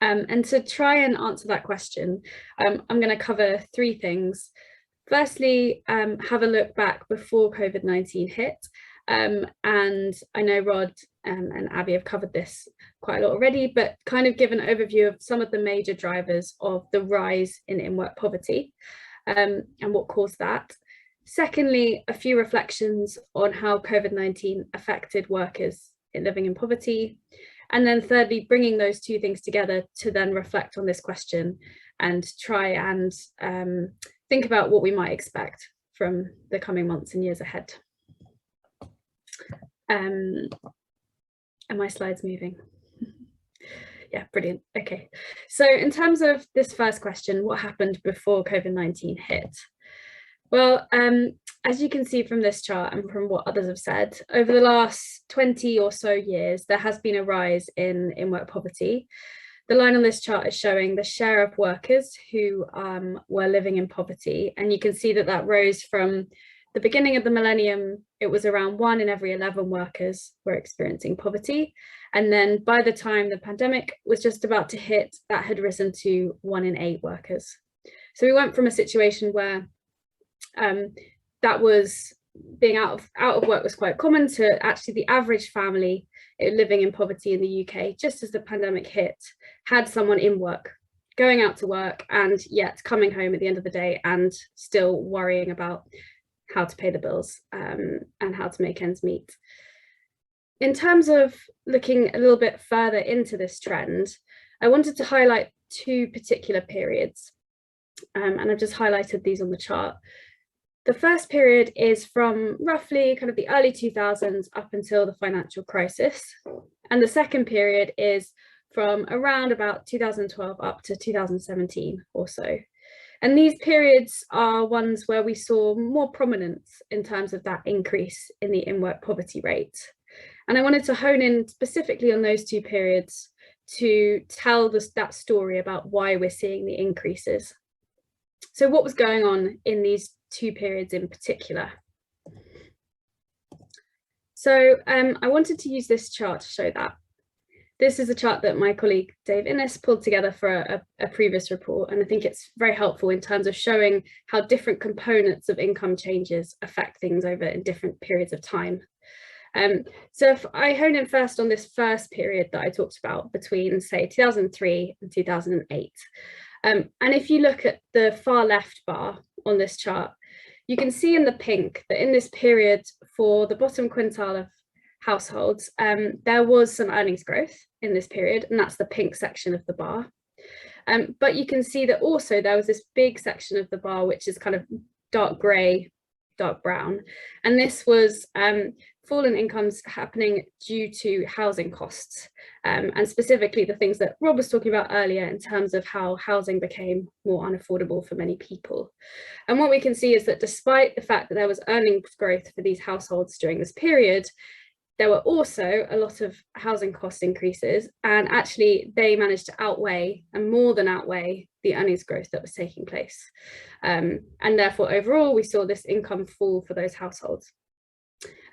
And to try and answer that question, I'm going to cover three things. Firstly, have a look back before COVID-19 hit. And I know Rod and Abby have covered this quite a lot already, but kind of give an overview of some of the major drivers of the rise in in-work poverty and what caused that. Secondly, a few reflections on how COVID-19 affected workers living in poverty. And then thirdly, bringing those two things together to then reflect on this question and try and think about what we might expect from the coming months and years ahead. Are my slides moving? Yeah, brilliant. Okay, so in terms of this first question, what happened before COVID-19 hit? Well, as you can see from this chart and from what others have said, over the last 20 or so years, there has been a rise in in-work poverty. The line on this chart is showing the share of workers who were living in poverty. And you can see that that rose from the beginning of the millennium. It was around 1 in every 11 workers were experiencing poverty. And then by the time the pandemic was just about to hit, that had risen to 1 in 8 workers. So we went from a situation where that was being out of work was quite common to actually the average family living in poverty in the UK, just as the pandemic hit, had someone in work, going out to work, and yet coming home at the end of the day and still worrying about how to pay the bills and how to make ends meet. In terms of looking a little bit further into this trend, I wanted to highlight 2 particular periods, and I've just highlighted these on the chart. The first period is from roughly kind of the early 2000s up until the financial crisis. And the second period is from around about 2012 up to 2017 or so. And these periods are ones where we saw more prominence in terms of that increase in the in-work poverty rate. And I wanted to hone in specifically on those 2 periods to tell that story about why we're seeing the increases. So what was going on in these 2 periods in particular? So I wanted to use this chart to show that. This is a chart that my colleague Dave Innes pulled together for a previous report, and I think it's very helpful in terms of showing how different components of income changes affect things over in different periods of time. So if I hone in first on this first period that I talked about between, say, 2003 and 2008, and if you look at the far left bar on this chart, you can see in the pink that in this period for the bottom quintile of households, there was some earnings growth in this period, and that's the pink section of the bar. But you can see that also there was this big section of the bar, which is kind of dark grey, dark brown. And this was fall in incomes happening due to housing costs, and specifically the things that Rob was talking about earlier in terms of how housing became more unaffordable for many people. And what we can see is that despite the fact that there was earnings growth for these households during this period, there were also a lot of housing cost increases, and actually they managed to outweigh and more than outweigh the earnings growth that was taking place. And therefore, overall, we saw this income fall for those households.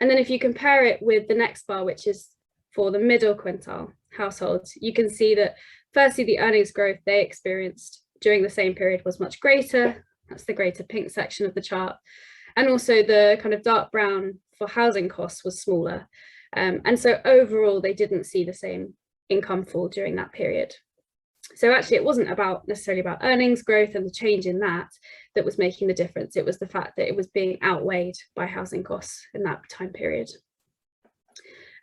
And then if you compare it with the next bar, which is for the middle quintile households, you can see that firstly, the earnings growth they experienced during the same period was much greater. That's the greater pink section of the chart. And also the kind of dark brown for housing costs was smaller. And so overall, they didn't see the same income fall during that period. So actually, it wasn't necessarily about earnings growth and the change in that was making the difference. It was the fact that it was being outweighed by housing costs in that time period.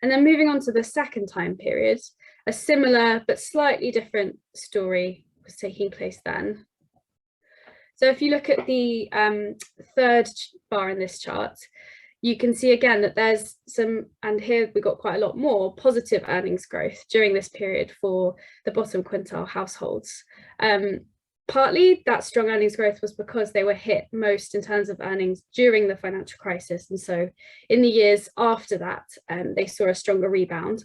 And then moving on to the second time period, a similar but slightly different story was taking place then. So if you look at the third bar in this chart, you can see again that there's some, and here we got quite a lot more positive earnings growth during this period for the bottom quintile households. Partly that strong earnings growth was because they were hit most in terms of earnings during the financial crisis. And so in the years after that, they saw a stronger rebound.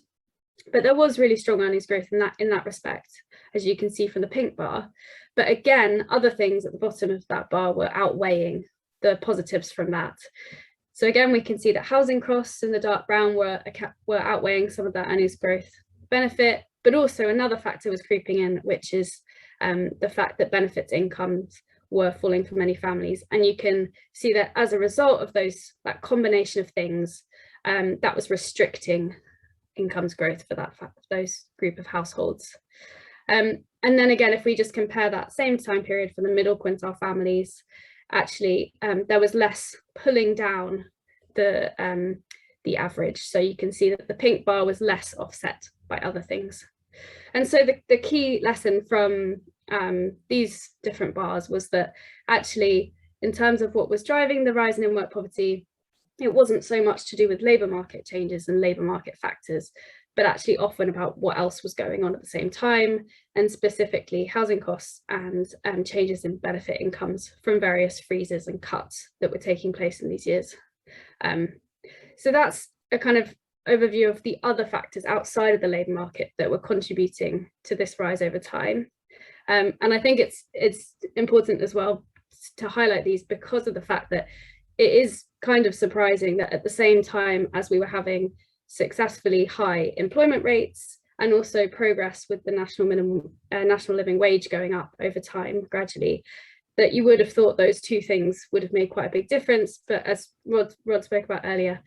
But there was really strong earnings growth in that respect, as you can see from the pink bar. But again, other things at the bottom of that bar were outweighing the positives from that. So again, we can see that housing costs in the dark brown were outweighing some of that earnings growth benefit, but also another factor was creeping in, which is the fact that benefits incomes were falling for many families. And you can see that as a result of that combination of things, that was restricting incomes growth for those group of households. And then again, if we just compare that same time period for the middle quintile families, actually there was less pulling down the average. So you can see that the pink bar was less offset by other things. And so the key lesson from these different bars was that actually, in terms of what was driving the rise in in-work poverty, it wasn't so much to do with labour market changes and labour market factors, but actually often about what else was going on at the same time, and specifically housing costs and changes in benefit incomes from various freezes and cuts that were taking place in these years. So that's a kind of overview of the other factors outside of the labour market that were contributing to this rise over time. And I think it's important as well to highlight these because of the fact that it is kind of surprising that at the same time as we were having successfully high employment rates and also progress with the national living wage going up over time gradually, that you would have thought those two things would have made quite a big difference. But as Rod spoke about earlier,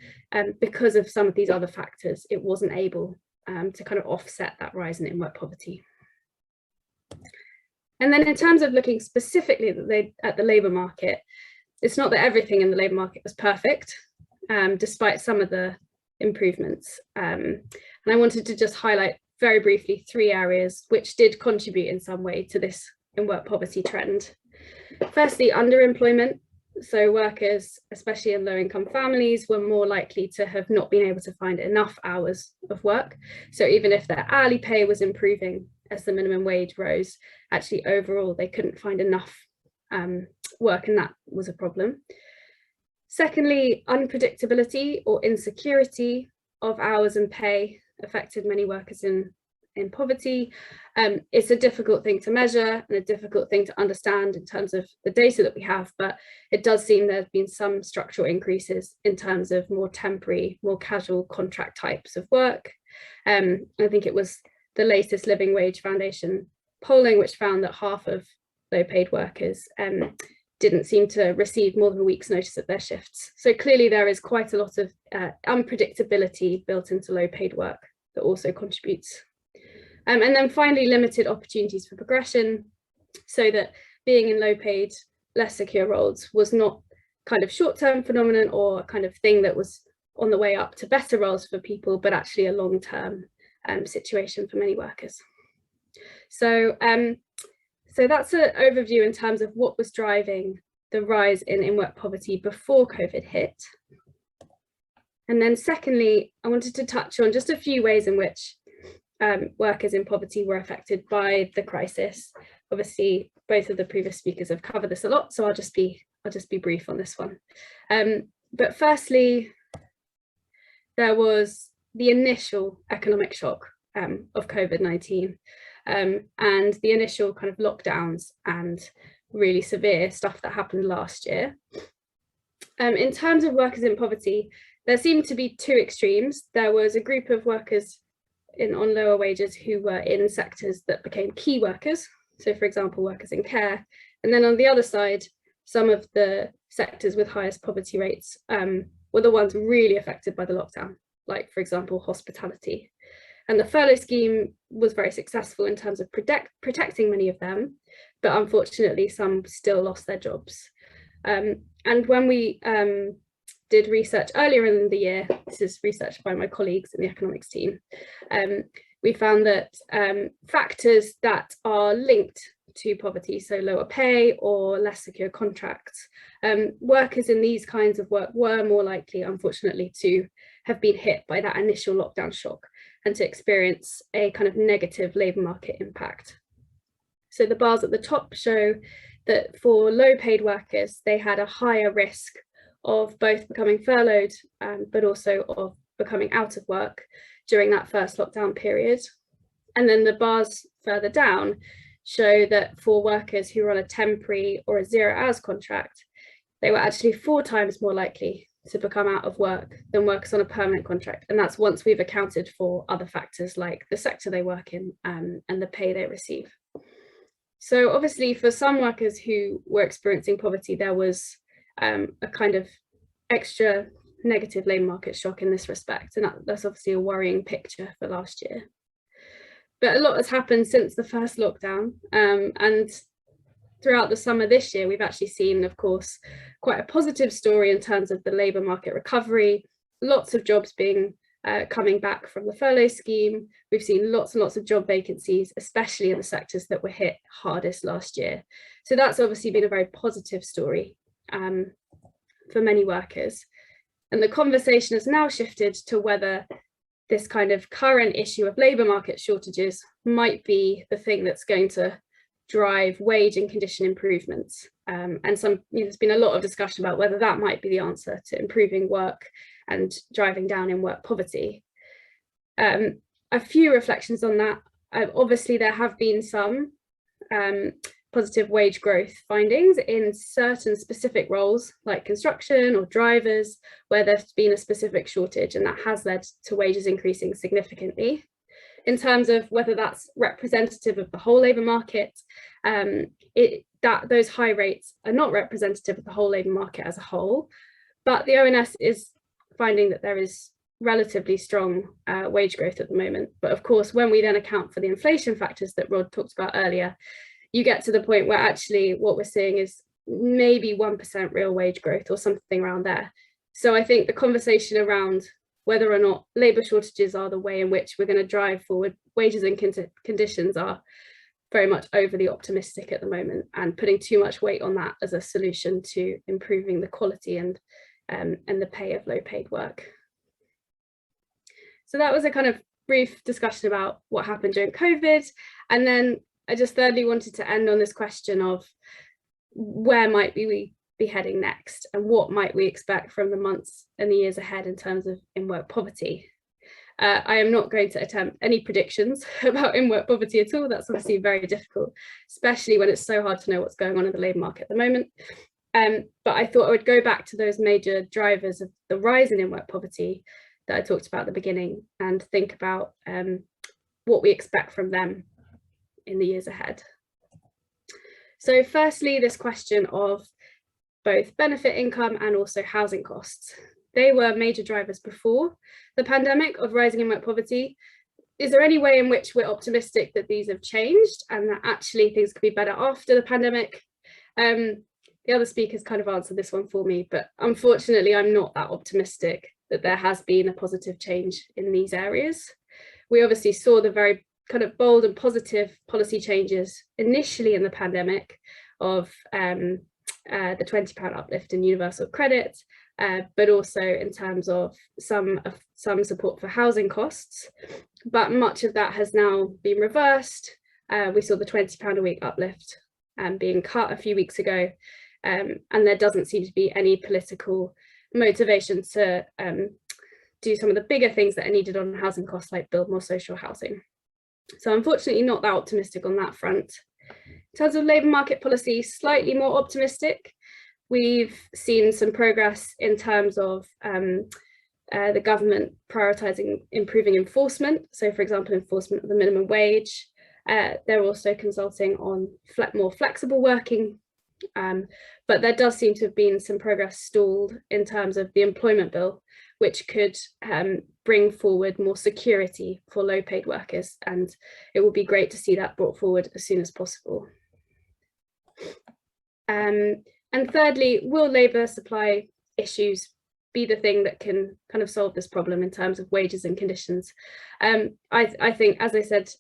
because of some of these other factors, it wasn't able to kind of offset that rise in in-work poverty. And then in terms of looking specifically at the labour market, it's not that everything in the labour market was perfect, despite some of the improvements. And I wanted to just highlight very briefly 3 areas which did contribute in some way to this in-work poverty trend. Firstly, underemployment. So workers, especially in low-income families, were more likely to have not been able to find enough hours of work. So even if their hourly pay was improving as the minimum wage rose, actually overall they couldn't find enough work, and that was a problem. Secondly, unpredictability or insecurity of hours and pay affected many workers in poverty. It's a difficult thing to measure and a difficult thing to understand in terms of the data that we have, but it does seem there's been some structural increases in terms of more temporary, more casual contract types of work. I think it was the latest Living Wage Foundation polling which found that half of low paid workers didn't seem to receive more than a week's notice of their shifts. So clearly there is quite a lot of unpredictability built into low paid work that also contributes. And then finally, limited opportunities for progression, so that being in low paid, less secure roles was not kind of short-term phenomenon or a kind of thing that was on the way up to better roles for people, but actually a long-term situation for many workers. So that's an overview in terms of what was driving the rise in in-work poverty before COVID hit. And then secondly, I wanted to touch on just a few ways in which workers in poverty were affected by the crisis. Obviously, both of the previous speakers have covered this a lot, so I'll just be brief on this one. But firstly, there was the initial economic shock of COVID-19 and the initial kind of lockdowns and really severe stuff that happened last year. In terms of workers in poverty, there seemed to be two extremes. There was a group of workers on lower wages who were in sectors that became key workers. So for example, workers in care. And then on the other side, some of the sectors with highest poverty rates were the ones really affected by the lockdown, like for example, hospitality. And the furlough scheme was very successful in terms of protecting many of them, but unfortunately some still lost their jobs. And when we did research earlier in the year, this is research by my colleagues in the economics team, we found that factors that are linked to poverty, so lower pay or less secure contracts, workers in these kinds of work were more likely, unfortunately, to have been hit by that initial lockdown shock and to experience a kind of negative labour market impact. So the bars at the top show that for low paid workers, they had a higher risk of both becoming furloughed, but also of becoming out of work during that first lockdown period. And then the bars further down show that for workers who were on a temporary or a 0 hours contract, they were actually 4 times more likely to become out of work than workers on a permanent contract. And that's once we've accounted for other factors like the sector they work in and the pay they receive. So obviously for some workers who were experiencing poverty, there was a kind of extra negative labour market shock in this respect. And that's obviously a worrying picture for last year. But a lot has happened since the first lockdown, and throughout the summer this year, we've actually seen, of course, quite a positive story in terms of the labour market recovery, lots of jobs being coming back from the furlough scheme. We've seen lots and lots of job vacancies, especially in the sectors that were hit hardest last year. So that's obviously been a very positive story for many workers. And the conversation has now shifted to whether this kind of current issue of labour market shortages might be the thing that's going to drive wage and condition improvements. And there's been a lot of discussion about whether that might be the answer to improving work and driving down in work poverty. A few reflections on that. Obviously, there have been some positive wage growth findings in certain specific roles like construction or drivers, where there's been a specific shortage, and that has led to wages increasing significantly. In terms of whether that's representative of the whole labour market, those high rates are not representative of the whole labour market as a whole, but the ONS is finding that there is relatively strong wage growth at the moment. But of course, when we then account for the inflation factors that Rod talked about earlier, you get to the point where actually what we're seeing is maybe 1% real wage growth or something around there. So I think the conversation around whether or not labour shortages are the way in which we're going to drive forward wages and conditions are very much overly optimistic at the moment, and putting too much weight on that as a solution to improving the quality and the pay of low paid work. So that was a kind of brief discussion about what happened during COVID. And then I just thirdly wanted to end on this question of where might we be heading next, and what might we expect from the months and the years ahead in terms of in-work poverty. I am not going to attempt any predictions about in-work poverty at all. That's obviously very difficult, especially when it's so hard to know what's going on in the labour market at the moment. But I thought I would go back to those major drivers of the rise in in-work poverty that I talked about at the beginning, and think about what we expect from them in the years ahead. So firstly, this question of both benefit income and also housing costs. They were major drivers before the pandemic of rising in-work poverty. Is there any way in which we're optimistic that these have changed and that actually things could be better after the pandemic? The other speakers kind of answered this one for me, but unfortunately, I'm not that optimistic that there has been a positive change in these areas. We obviously saw the very kind of bold and positive policy changes initially in the pandemic of the £20 uplift in universal credit, but also in terms of some support for housing costs. But much of that has now been reversed. We saw the £20 a week uplift being cut a few weeks ago, and there doesn't seem to be any political motivation to do some of the bigger things that are needed on housing costs, like build more social housing. So unfortunately not that optimistic on that front. In terms of labour market policy, slightly more optimistic. We've seen some progress in terms of the government prioritising improving enforcement. So for example, enforcement of the minimum wage. They're also consulting on more flexible working. But there does seem to have been some progress stalled in terms of the employment bill, which could bring forward more security for low paid workers. And it would be great to see that brought forward as soon as possible. And thirdly, will labour supply issues be the thing that can kind of solve this problem in terms of wages and conditions? I think, as I said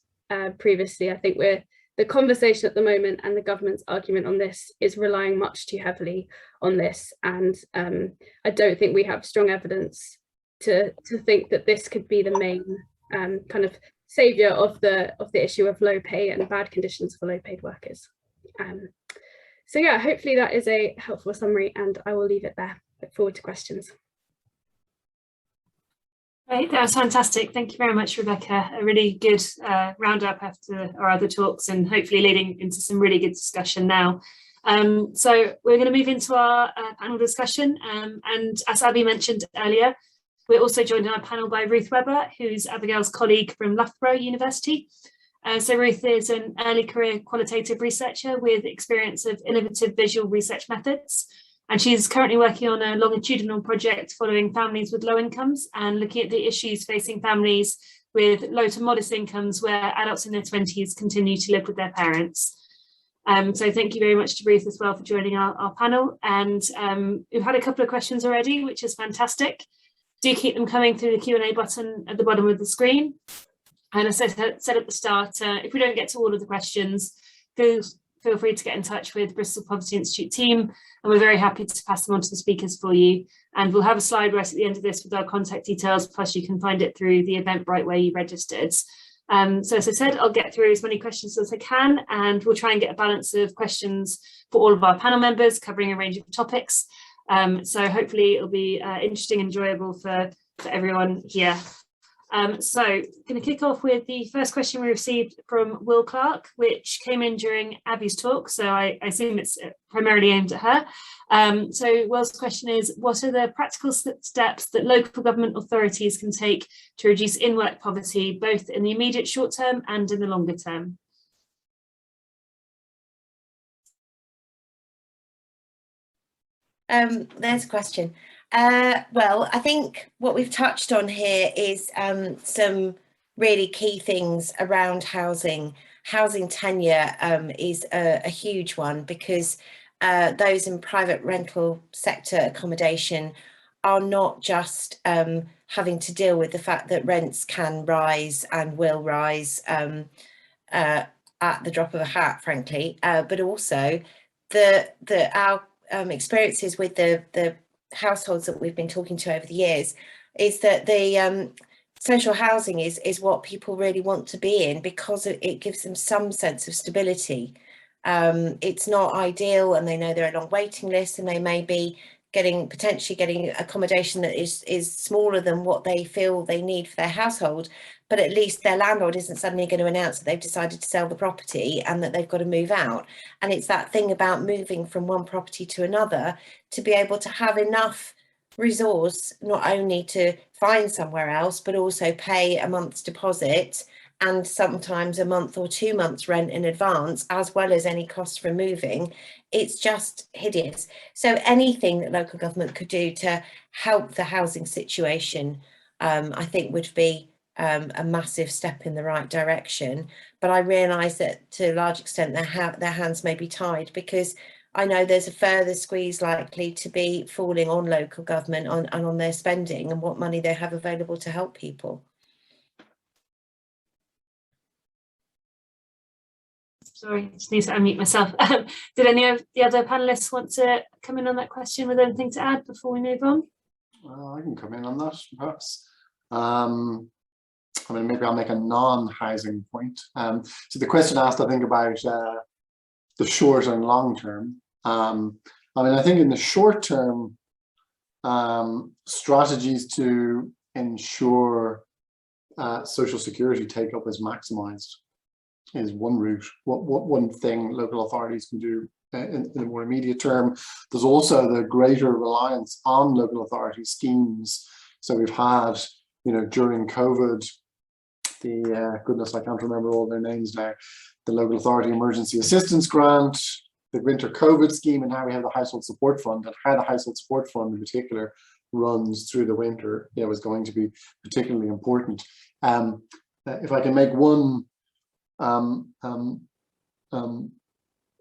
previously, I think the conversation at the moment and the government's argument on this is relying much too heavily on this. And I don't think we have strong evidence to think that this could be the main kind of saviour of the issue of low pay and bad conditions for low paid workers. So yeah, hopefully that is a helpful summary, and I will leave it there. Look forward to questions. Great, that was fantastic. Thank you very much, Rebecca. A really good roundup after our other talks, and hopefully leading into some really good discussion now. So we're going to move into our panel discussion, and as Abby mentioned earlier, we're also joined on our panel by Ruth Webber, who's Abigail's colleague from Loughborough University. So Ruth is an early career qualitative researcher with experience of innovative visual research methods. And she's currently working on a longitudinal project following families with low incomes and looking at the issues facing families with low to modest incomes where adults in their 20s continue to live with their parents. So thank you very much to Ruth as well for joining our panel. And we've had a couple of questions already, which is fantastic. Do keep them coming through the Q&A button at the bottom of the screen. And as I said at the start, if we don't get to all of the questions, feel free to get in touch with Bristol Poverty Institute team, and we're very happy to pass them on to the speakers for you. And we'll have a slide right at the end of this with our contact details, plus you can find it through the Eventbrite where you registered. So as I said, I'll get through as many questions as I can, and we'll try and get a balance of questions for all of our panel members covering a range of topics. So hopefully it'll be interesting and enjoyable for everyone here. So going to kick off with the first question we received from Will Clark, which came in during Abby's talk, so I assume it's primarily aimed at her. So Will's question is, what are the practical steps that local government authorities can take to reduce in-work poverty, both in the immediate short term and in the longer term? There's a question. Well, I think what we've touched on here is some really key things around housing. Housing tenure is a huge one, because those in private rental sector accommodation are not just having to deal with the fact that rents can rise and will rise at the drop of a hat, frankly, but also our experiences with the households that we've been talking to over the years is that the social housing is what people really want to be in, because it gives them some sense of stability. It's not ideal, and they know there are long waiting lists, and they may be potentially getting accommodation that is smaller than what they feel they need for their household, but at least their landlord isn't suddenly going to announce that they've decided to sell the property and that they've got to move out. And it's that thing about moving from one property to another to be able to have enough resource not only to find somewhere else, but also pay a month's deposit and sometimes a month or 2 months rent in advance, as well as any costs for moving. It's just hideous. So anything that local government could do to help the housing situation, I think would be a massive step in the right direction. But I realise that to a large extent their hands may be tied, because I know there's a further squeeze likely to be falling on local government and on their spending and what money they have available to help people. Sorry, just need to unmute myself. Did any of the other panelists want to come in on that question with anything to add before we move on? Well, I can come in on that, perhaps. I mean, maybe I'll make a non-housing point. So the question asked, I think, about the short and long term. I mean, I think in the short term, strategies to ensure social security take-up is maximised is one route. One thing local authorities can do in the more immediate term. There's also the greater reliance on local authority schemes. So we've had, you know, during COVID, the goodness, I can't remember all their names now, the local authority emergency assistance grant, the winter COVID scheme, and now we have the household support fund, and how the household support fund in particular runs through the winter, you know, is going to be particularly important. If I can make one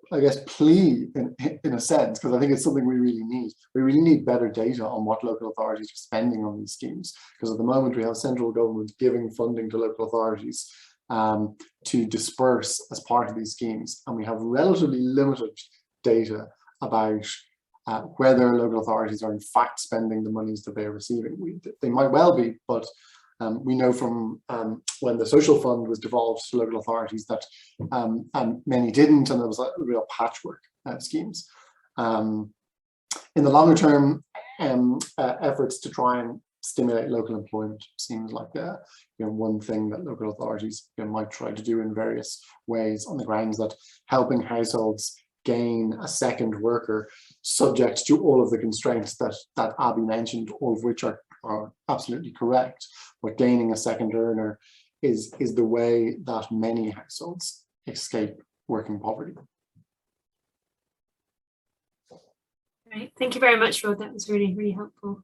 I guess plea in a sense, because I think it's something we really need. We really need better data on what local authorities are spending on these schemes, because at the moment we have central government giving funding to local authorities to disperse as part of these schemes, and we have relatively limited data about whether local authorities are in fact spending the monies that they're receiving. They might well be, but We know from when the social fund was devolved to local authorities that many didn't, and there was a real patchwork schemes. In the longer term, efforts to try and stimulate local employment seems like one thing that local authorities might try to do in various ways, on the grounds that helping households gain a second worker, subject to all of the constraints that Abby mentioned, all of which are absolutely correct, but gaining a second earner is the way that many households escape working poverty. Great, thank you very much, Rod. That was really, really helpful.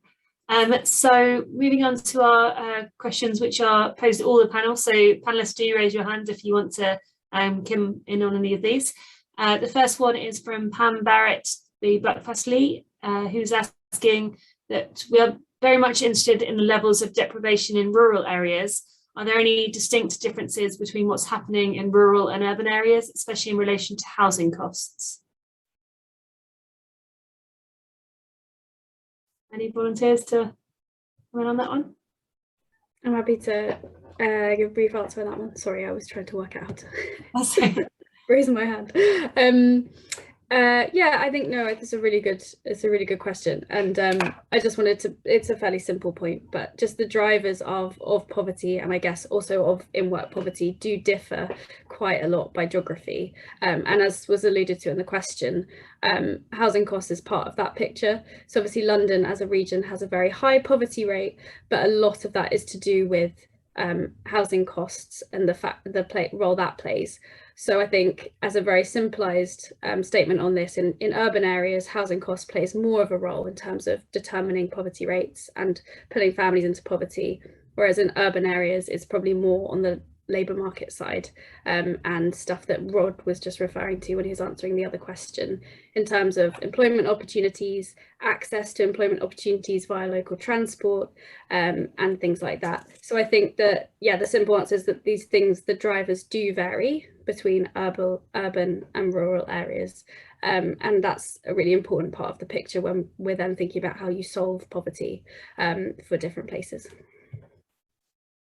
So moving on to our questions, which are posed to all the panel. So panelists, do raise your hand if you want to come in on any of these. The first one is from Pam Barrett, the Blackfast-Lee, who's asking that we are very much interested in the levels of deprivation in rural areas. Are there any distinct differences between what's happening in rural and urban areas, especially in relation to housing costs? Any volunteers to come in on that one? I'm happy to give a brief answer on that one. Sorry, I was trying to work out how to raise my hand. Yeah, I think no, it's a really good question, and I just wanted to. It's a fairly simple point, but just the drivers of poverty, and I guess also of in-work poverty, do differ quite a lot by geography. And as was alluded to in the question, housing costs is part of that picture. So obviously London as a region has a very high poverty rate, but a lot of that is to do with housing costs and the role that plays. So I think, as a very simplified statement on this, in urban areas, housing cost plays more of a role in terms of determining poverty rates and putting families into poverty, whereas in urban areas it's probably more on the labour market side, and stuff that Rod was just referring to when he was answering the other question, in terms of employment opportunities, access to employment opportunities via local transport, and things like that. So I think that, yeah, the simple answer is that these things, the drivers do vary between urban and rural areas, and that's a really important part of the picture when we're then thinking about how you solve poverty for different places.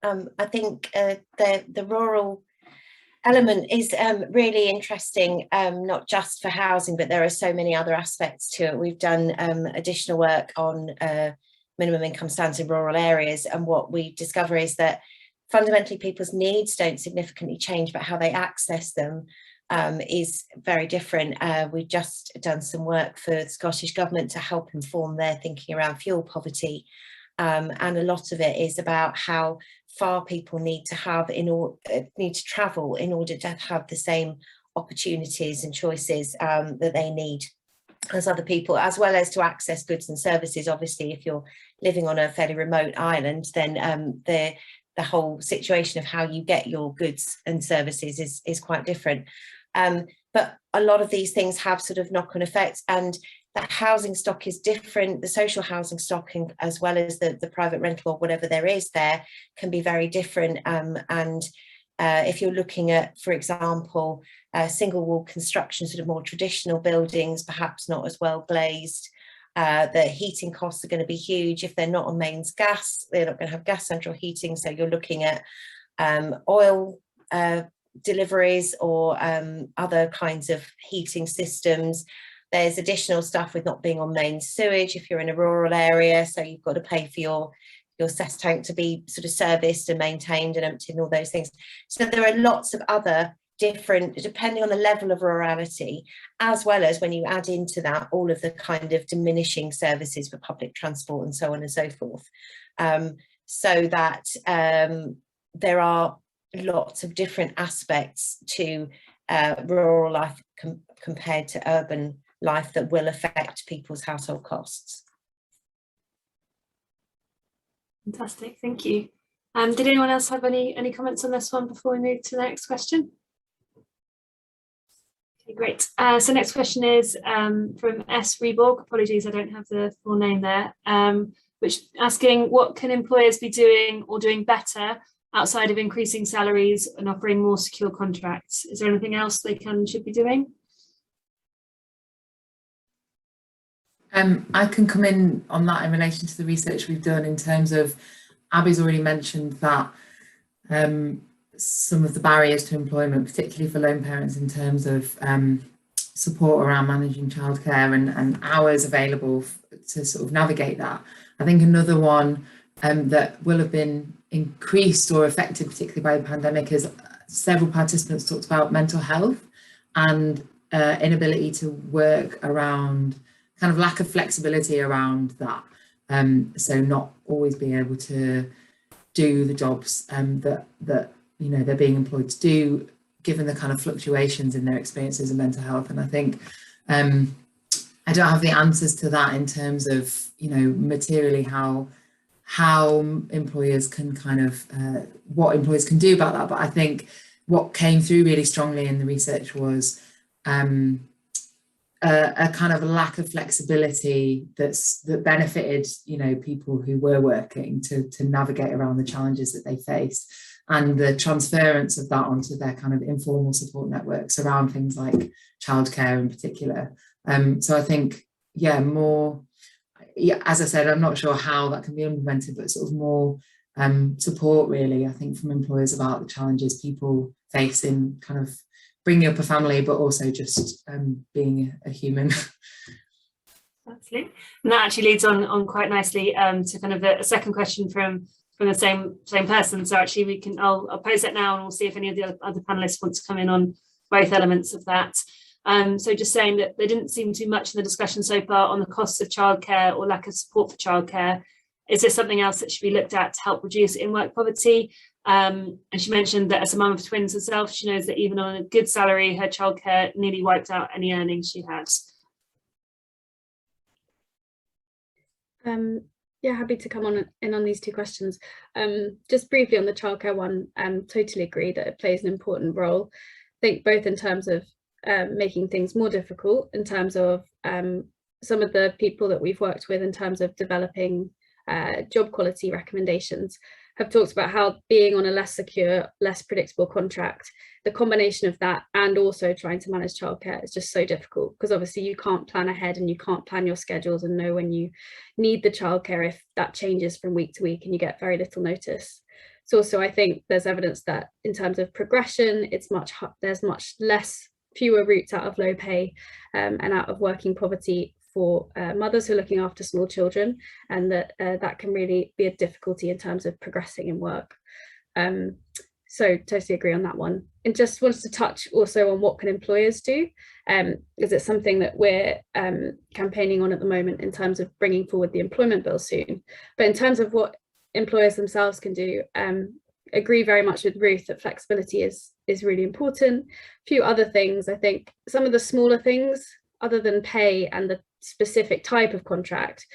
I think the rural element is really interesting, not just for housing, but there are so many other aspects to it. We've done additional work on minimum income standards in rural areas, and what we discover is that fundamentally people's needs don't significantly change, but how they access them is very different. We've just done some work for the Scottish Government to help inform their thinking around fuel poverty, and a lot of it is about how far people need to travel in order to have the same opportunities and choices that they need as other people, as well as to access goods and services. Obviously, if you're living on a fairly remote island, then the whole situation of how you get your goods and services is quite different. But a lot of these things have sort of knock-on effects, and that housing stock is different. The social housing stock, as well as the private rental or whatever there is there, can be very different. And if you're looking at, for example, single wall construction, sort of more traditional buildings, perhaps not as well glazed, the heating costs are going to be huge. If they're not on mains gas, they're not going to have gas central heating. So you're looking at oil deliveries or other kinds of heating systems. There's additional stuff with not being on main sewage if you're in a rural area, so you've got to pay for your cess tank to be sort of serviced and maintained and emptied and all those things. So there are lots of other different, depending on the level of rurality, as well as when you add into that all of the kind of diminishing services for public transport and so on and so forth. So that there are lots of different aspects to rural life compared to urban life that will affect people's household costs. Fantastic, thank you. Did anyone else have any comments on this one before we move to the next question? Okay, great. So next question is from S. Reborg. Apologies, I don't have the full name there. Which asking, what can employers be doing or doing better outside of increasing salaries and offering more secure contracts? Is there anything else they should be doing? I can come in on that in relation to the research we've done in terms of Abby's already mentioned that some of the barriers to employment, particularly for lone parents in terms of support around managing childcare and hours available to sort of navigate that. I think another one that will have been increased or affected particularly by the pandemic is several participants talked about mental health and inability to work around kind of lack of flexibility around that. So not always being able to do the jobs that you know they're being employed to do, given the kind of fluctuations in their experiences of mental health. And I think I don't have the answers to that in terms of, you know, materially how employers can kind of what employers can do about that. But I think what came through really strongly in the research was a kind of a lack of flexibility that benefited, you know, people who were working to navigate around the challenges that they face, and the transference of that onto their kind of informal support networks around things like childcare in particular. So I think, yeah, more, yeah, as I said, I'm not sure how that can be implemented, but sort of more support really, I think, from employers about the challenges people face in kind of bringing up a family, but also just being a human. Absolutely. And that actually leads on quite nicely to kind of a second question from the same person. So actually I'll pose that now, and we'll see if any of the other panelists want to come in on both elements of that. So just saying that there didn't seem too much in the discussion so far on the costs of childcare or lack of support for childcare. Is there something else that should be looked at to help reduce in-work poverty? And she mentioned that as a mum of twins herself, she knows that even on a good salary, her childcare nearly wiped out any earnings she had. Yeah, happy to come in on these two questions. Just briefly on the childcare one, totally agree that it plays an important role. I think both in terms of making things more difficult, in terms of some of the people that we've worked with in terms of developing job quality recommendations have talked about how being on a less secure, less predictable contract, the combination of that and also trying to manage childcare is just so difficult, because obviously you can't plan ahead and you can't plan your schedules and know when you need the childcare if that changes from week to week and you get very little notice. So also I think there's evidence that in terms of progression, there's much fewer routes out of low pay and out of working poverty for mothers who are looking after small children, and that can really be a difficulty in terms of progressing in work. So totally agree on that one. And just wanted to touch also on what can employers do, because it's something that we're campaigning on at the moment in terms of bringing forward the employment bill soon. But in terms of what employers themselves can do, agree very much with Ruth that flexibility is really important. A few other things, I think some of the smaller things other than pay and the specific type of contract,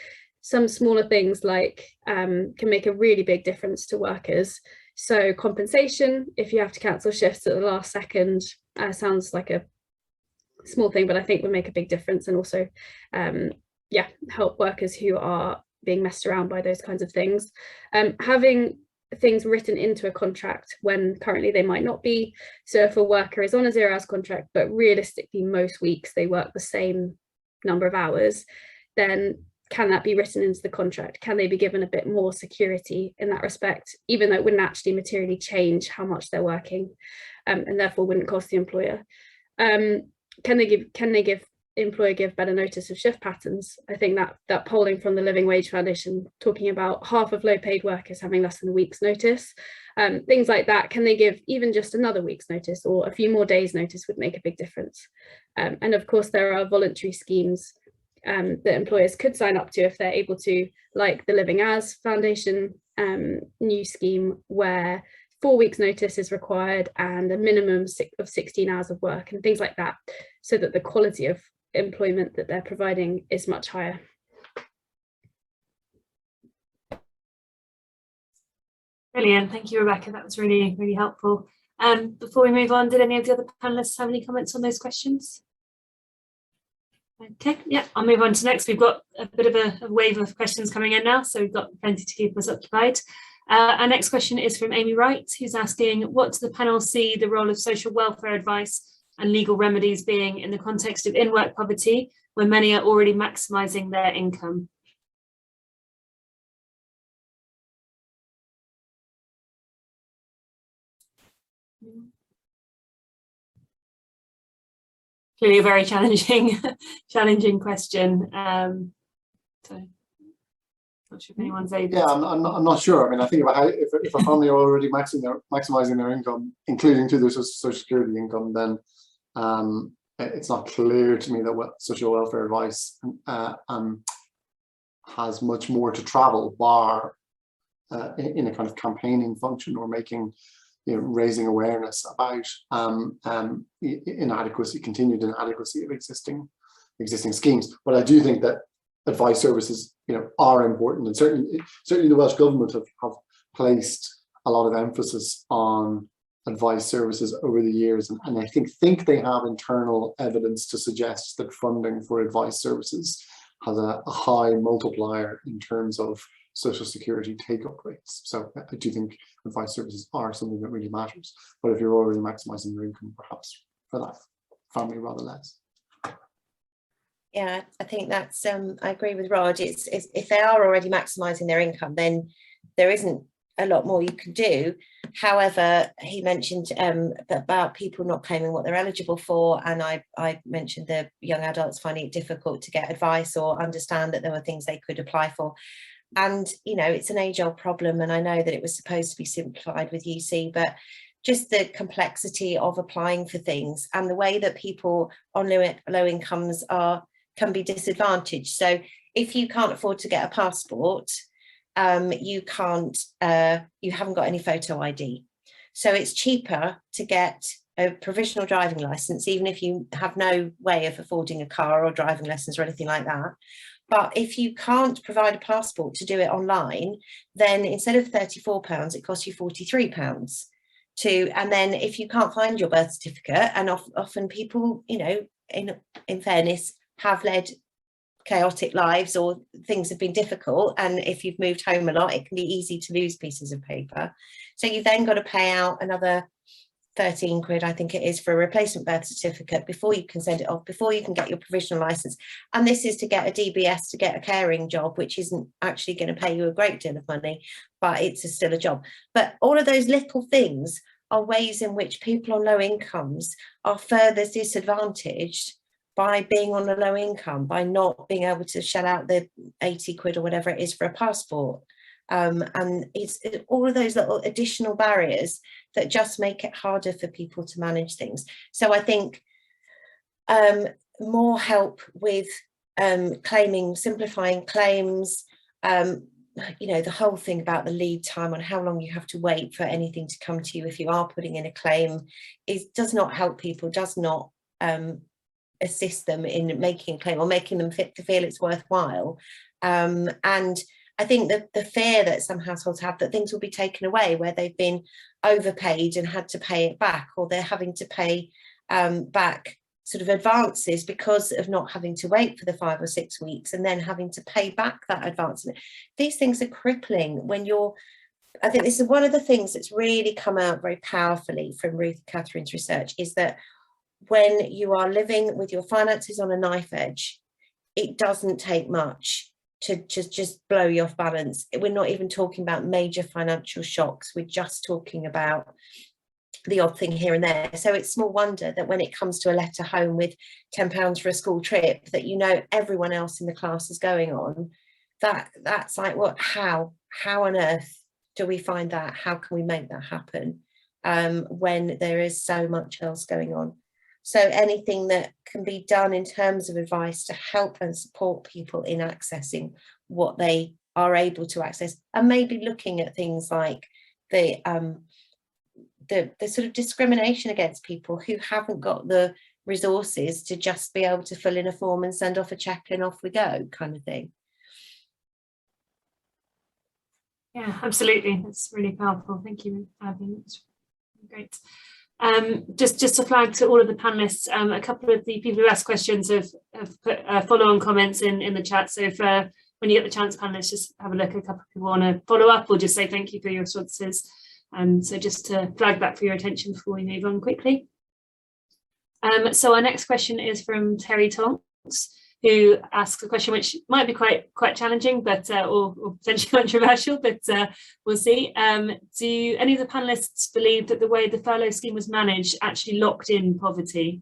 some smaller things like can make a really big difference to workers. So compensation, if you have to cancel shifts at the last second, sounds like a small thing, but I think would make a big difference, and also yeah, help workers who are being messed around by those kinds of things. Having things written into a contract when currently they might not be. So if a worker is on a 0-hours contract, but realistically most weeks they work the same number of hours, then can that be written into the contract? Can they be given a bit more security in that respect, even though it wouldn't actually materially change how much they're working, and therefore wouldn't cost the employer? Can the employer give better notice of shift patterns? I think that polling from the Living Wage Foundation talking about half of low paid workers having less than a week's notice, things like that. Can they give even just another week's notice or a few more days notice would make a big difference. And of course there are voluntary schemes that employers could sign up to if they're able to, like the Living As Foundation new scheme where 4 weeks notice is required and a minimum of 16 hours of work and things like that, so that the quality of employment that they're providing is much higher. Brilliant, thank you, Rebecca. That was really, really helpful. Before we move on, did any of the other panelists have any comments on those questions? Okay, yeah, I'll move on to next. We've got a bit of a wave of questions coming in now, so we've got plenty to keep us occupied. Our next question is from Amy Wright, who's asking, what do the panel see the role of social welfare advice and legal remedies being in the context of in-work poverty, where many are already maximising their income? Clearly a very challenging question. So not sure if anyone's able. Yeah, I'm not sure. I mean, I think about how if a family are already maximizing their income, including to their social security income, then it's not clear to me that social welfare advice has much more to travel, bar in a kind of campaigning function or making, raising awareness about inadequacy, continued inadequacy of existing schemes. But I do think that advice services, are important, and certainly the Welsh Government have placed a lot of emphasis on advice services over the years, and I think they have internal evidence to suggest that funding for advice services has a high multiplier in terms of social security take-up rates. So I do think advice services are something that really matters. But if you're already maximising your income, perhaps for that family rather less. Yeah, I think that's, I agree with Rod. It's if they are already maximising their income, then there isn't a lot more you can do. However, he mentioned about people not claiming what they're eligible for, and I mentioned the young adults finding it difficult to get advice or understand that there were things they could apply for. And, it's an age-old problem, and I know that it was supposed to be simplified with UC, but just the complexity of applying for things and the way that people on low incomes can be disadvantaged. So if you can't afford to get a passport, you haven't got any photo ID. So it's cheaper to get a provisional driving license, even if you have no way of affording a car or driving lessons or anything like that. But if you can't provide a passport to do it online, then instead of £34, it costs you £43 and then if you can't find your birth certificate, and often people, in fairness, have led chaotic lives or things have been difficult, and if you've moved home a lot, it can be easy to lose pieces of paper. So you've then got to pay out another 13 quid, I think it is, for a replacement birth certificate before you can send it off, before you can get your provisional license. And this is to get a DBS, to get a caring job, which isn't actually going to pay you a great deal of money, but it's still a job. But all of those little things are ways in which people on low incomes are further disadvantaged by being on a low income, by not being able to shell out the 80 quid or whatever it is for a passport. And it's all of those little additional barriers that just make it harder for people to manage things. So I think more help with simplifying claims, the whole thing about the lead time on how long you have to wait for anything to come to you if you are putting in a claim does not help people, does not assist them in making a claim or making them fit to feel it's worthwhile. And I think that the fear that some households have that things will be taken away where they've been overpaid and had to pay it back, or they're having to pay back sort of advances because of not having to wait for the 5 or 6 weeks and then having to pay back that advance. These things are crippling when I think this is one of the things that's really come out very powerfully from Ruth and Catherine's research, is that when you are living with your finances on a knife edge, it doesn't take much to just blow you off balance. We're not even talking about major financial shocks. We're just talking about the odd thing here and there. So it's small wonder that when it comes to a letter home with £10 for a school trip that everyone else in the class is going on, that's like, what? How on earth do we find that? How can we make that happen when there is so much else going on? So anything that can be done in terms of advice to help and support people in accessing what they are able to access, and maybe looking at things like the sort of discrimination against people who haven't got the resources to just be able to fill in a form and send off a check and off we go kind of thing. Yeah, absolutely. That's really powerful. Thank you, Abby. That's great. Just to flag to all of the panelists, a couple of the people who asked questions have put follow-on comments in the chat. So if when you get the chance, panelists, just have a look. A couple of people want to follow up or just say thank you for your responses. So just to flag that for your attention before we move on quickly. So our next question is from Terry Tonks, who asks a question which might be quite challenging, but or potentially controversial, but we'll see. Do any of the panelists believe that the way the furlough scheme was managed actually locked in poverty?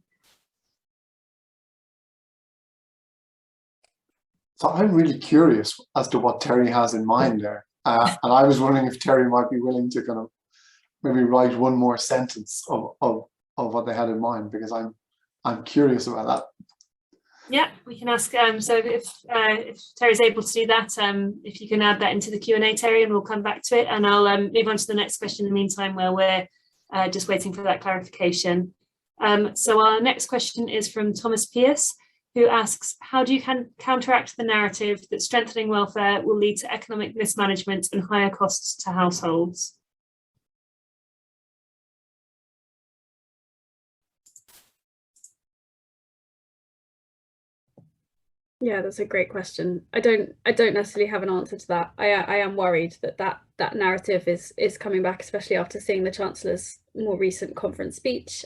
So I'm really curious as to what Terry has in mind there. And I was wondering if Terry might be willing to kind of maybe write one more sentence of what they had in mind, because I'm curious about that. Yeah, we can ask. So if Terry's able to do that, if you can add that into the Q&A, Terry, and we'll come back to it. And I'll move on to the next question in the meantime, where we're just waiting for that clarification. So our next question is from Thomas Pierce, who asks, how do you counteract the narrative that strengthening welfare will lead to economic mismanagement and higher costs to households? Yeah, that's a great question. I don't necessarily have an answer to that. I am worried that narrative is coming back, especially after seeing the Chancellor's more recent conference speech.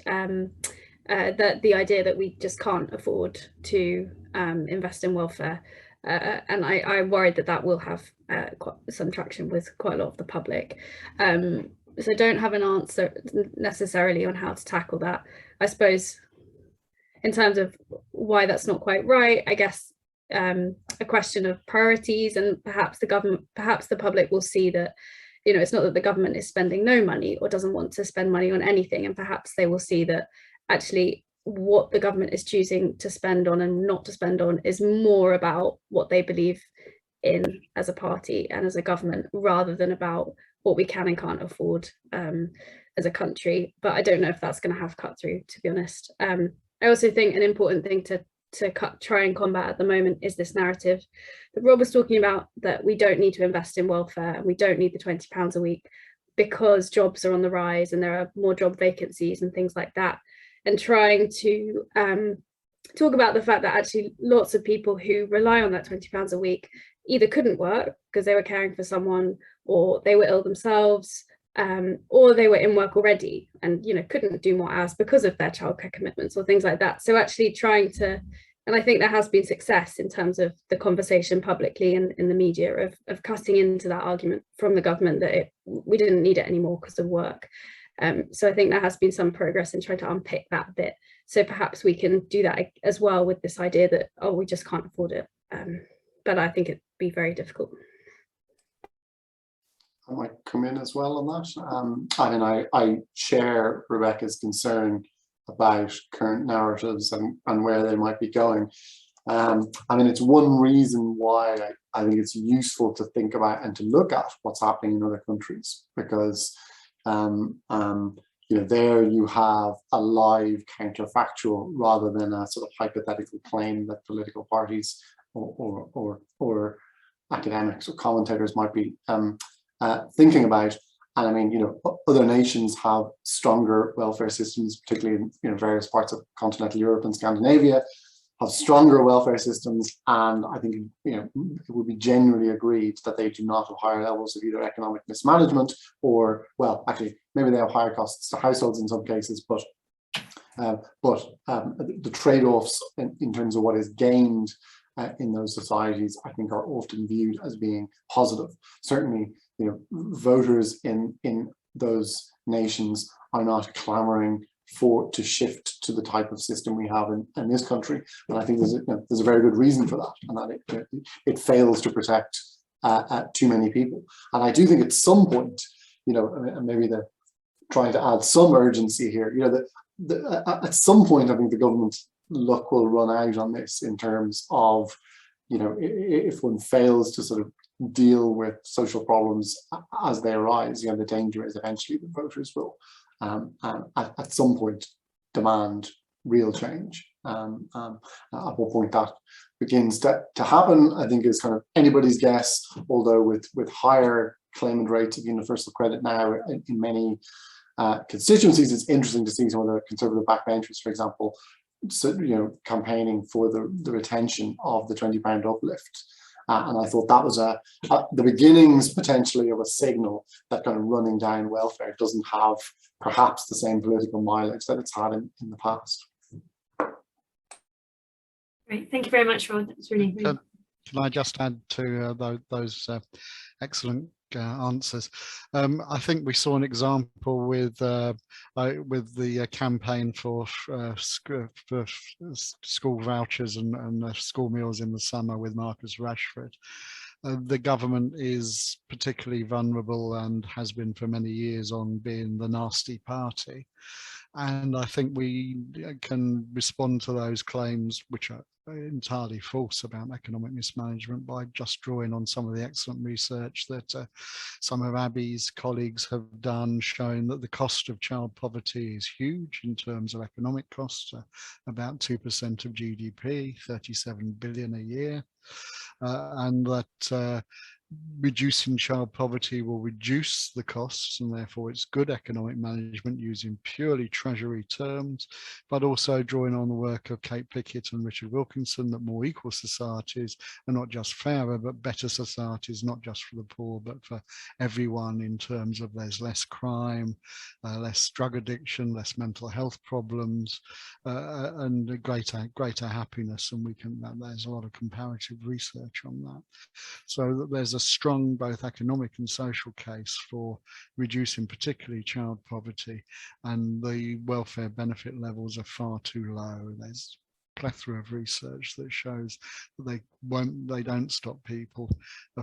That the idea that we just can't afford to invest in welfare, and I'm worried that will have quite some traction with quite a lot of the public. So I don't have an answer necessarily on how to tackle that. I suppose in terms of why that's not quite right, I guess a question of priorities, and perhaps the public will see that, you know, it's not that the government is spending no money or doesn't want to spend money on anything, and perhaps they will see that actually what the government is choosing to spend on and not to spend on is more about what they believe in as a party and as a government, rather than about what we can and can't afford as a country. But I don't know if that's going to have cut through, to be honest. I also think an important thing to try and combat at the moment is this narrative that Rob was talking about, that we don't need to invest in welfare and we don't need the £20 a week because jobs are on the rise and there are more job vacancies and things like that. And trying to talk about the fact that actually lots of people who rely on that £20 a week either couldn't work because they were caring for someone, or they were ill themselves, or they were in work already and, you know, couldn't do more hours because of their childcare commitments or things like that. So actually trying to, and I think there has been success in terms of the conversation publicly and in the media of cutting into that argument from the government that we didn't need it anymore because of work. So I think there has been some progress in trying to unpick that bit. So perhaps we can do that as well with this idea that, oh, we just can't afford it. But I think it'd be very difficult. I might come in as well on that. I mean, I share Rebecca's concern about current narratives and where they might be going. I mean, it's one reason why I think it's useful to think about and to look at what's happening in other countries, because you know, there you have a live counterfactual rather than a sort of hypothetical claim that political parties or academics or commentators might be thinking about. And I mean, you know, other nations have stronger welfare systems, particularly in, you know, various parts of continental Europe and Scandinavia, have stronger welfare systems, and I think, you know, it would be generally agreed that they do not have higher levels of either economic mismanagement or, well, actually maybe they have higher costs to households in some cases, but the trade-offs in terms of what is gained in those societies, I think, are often viewed as being positive. Certainly, you know, voters in those nations are not clamoring to shift to the type of system we have in this country, and I think there's a very good reason for that, and that it fails to protect too many people. And I do think at some point, you know, and maybe they're trying to add some urgency here, you know, at some point I think the government's luck will run out on this, in terms of, you know, if one fails to sort of deal with social problems as they arise, you know, the danger is eventually the voters will at some point demand real change. At what point that begins to happen, I think, is kind of anybody's guess, although with higher claimant rates of universal credit now in many constituencies, it's interesting to see some of the Conservative backbenchers, for example, so, you know, campaigning for the retention of the £20 uplift. And I thought that was the beginnings potentially of a signal that kind of running down welfare doesn't have perhaps the same political mileage that it's had in the past. Great, thank you very much, Rod. That's really, really... Can I just add to those excellent answers? I think we saw an example with the campaign for school vouchers and school meals in the summer with Marcus Rashford. The government is particularly vulnerable and has been for many years on being the nasty party. And I think we can respond to those claims, which are entirely false, about economic mismanagement by just drawing on some of the excellent research that some of Abby's colleagues have done, showing that the cost of child poverty is huge in terms of economic costs, about 2% of GDP, 37 billion a year, and that reducing child poverty will reduce the costs, and therefore it's good economic management using purely treasury terms, but also drawing on the work of Kate Pickett and Richard Wilkinson, that more equal societies are not just fairer but better societies, not just for the poor but for everyone, in terms of there's less crime, less drug addiction, less mental health problems, and greater happiness. And there's a lot of comparative research on that, so that there's a strong both economic and social case for reducing particularly child poverty, and the welfare benefit levels are far too low. There's a plethora of research that shows that they don't stop people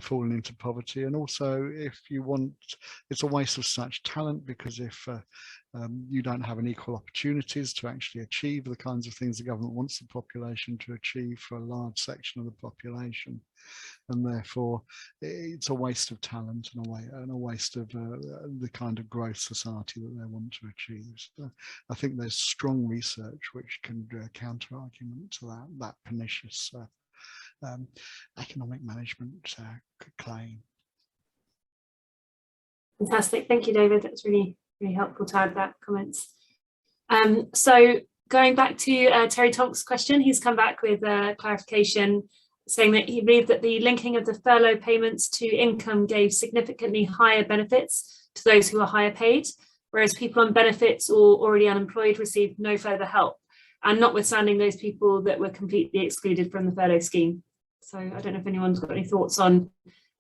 falling into poverty. And also, if you want, it's a waste of such talent, because if you don't have equal opportunities to actually achieve the kinds of things the government wants the population to achieve for a large section of the population, and therefore it's a waste of talent and a waste of the kind of growth society that they want to achieve. So I think there's strong research which can do a counter argument to that pernicious economic management claim. Fantastic, thank you, David. That's really helpful to add that comments. So going back to Terry Tonk's question, he's come back with clarification, saying that he believed that the linking of the furlough payments to income gave significantly higher benefits to those who are higher paid, whereas people on benefits or already unemployed received no further help, and notwithstanding those people that were completely excluded from the furlough scheme. So I don't know if anyone's got any thoughts on,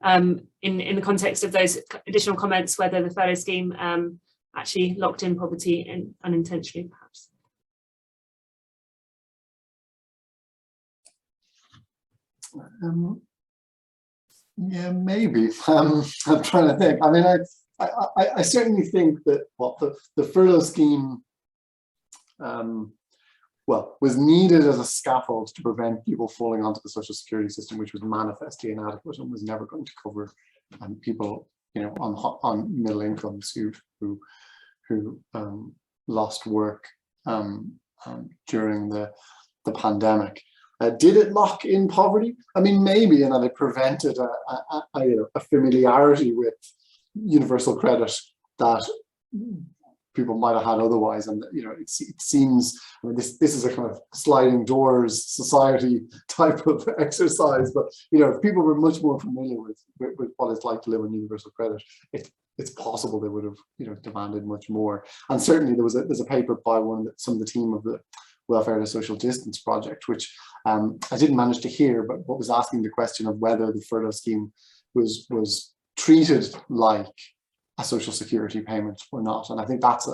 in the context of those additional comments, whether the furlough scheme actually locked in poverty and unintentionally, perhaps. Yeah, maybe. I'm trying to think. I mean, I certainly think that the furlough scheme, was needed as a scaffold to prevent people falling onto the social security system, which was manifestly inadequate and was never going to cover people, on middle incomes who lost work during the pandemic. Did it lock in poverty? I mean, maybe, in that it prevented a familiarity with universal credit that people might have had otherwise. And it seems, I mean, this is a kind of sliding doors society type of exercise, but if people were much more familiar with what it's like to live on universal credit, it's possible they would have demanded much more. And certainly there's a paper by some of the team of the Welfare to Social Distance project, which I didn't manage to hear, but what was asking the question of whether the furlough scheme was treated like a social security payment or not. And I think that's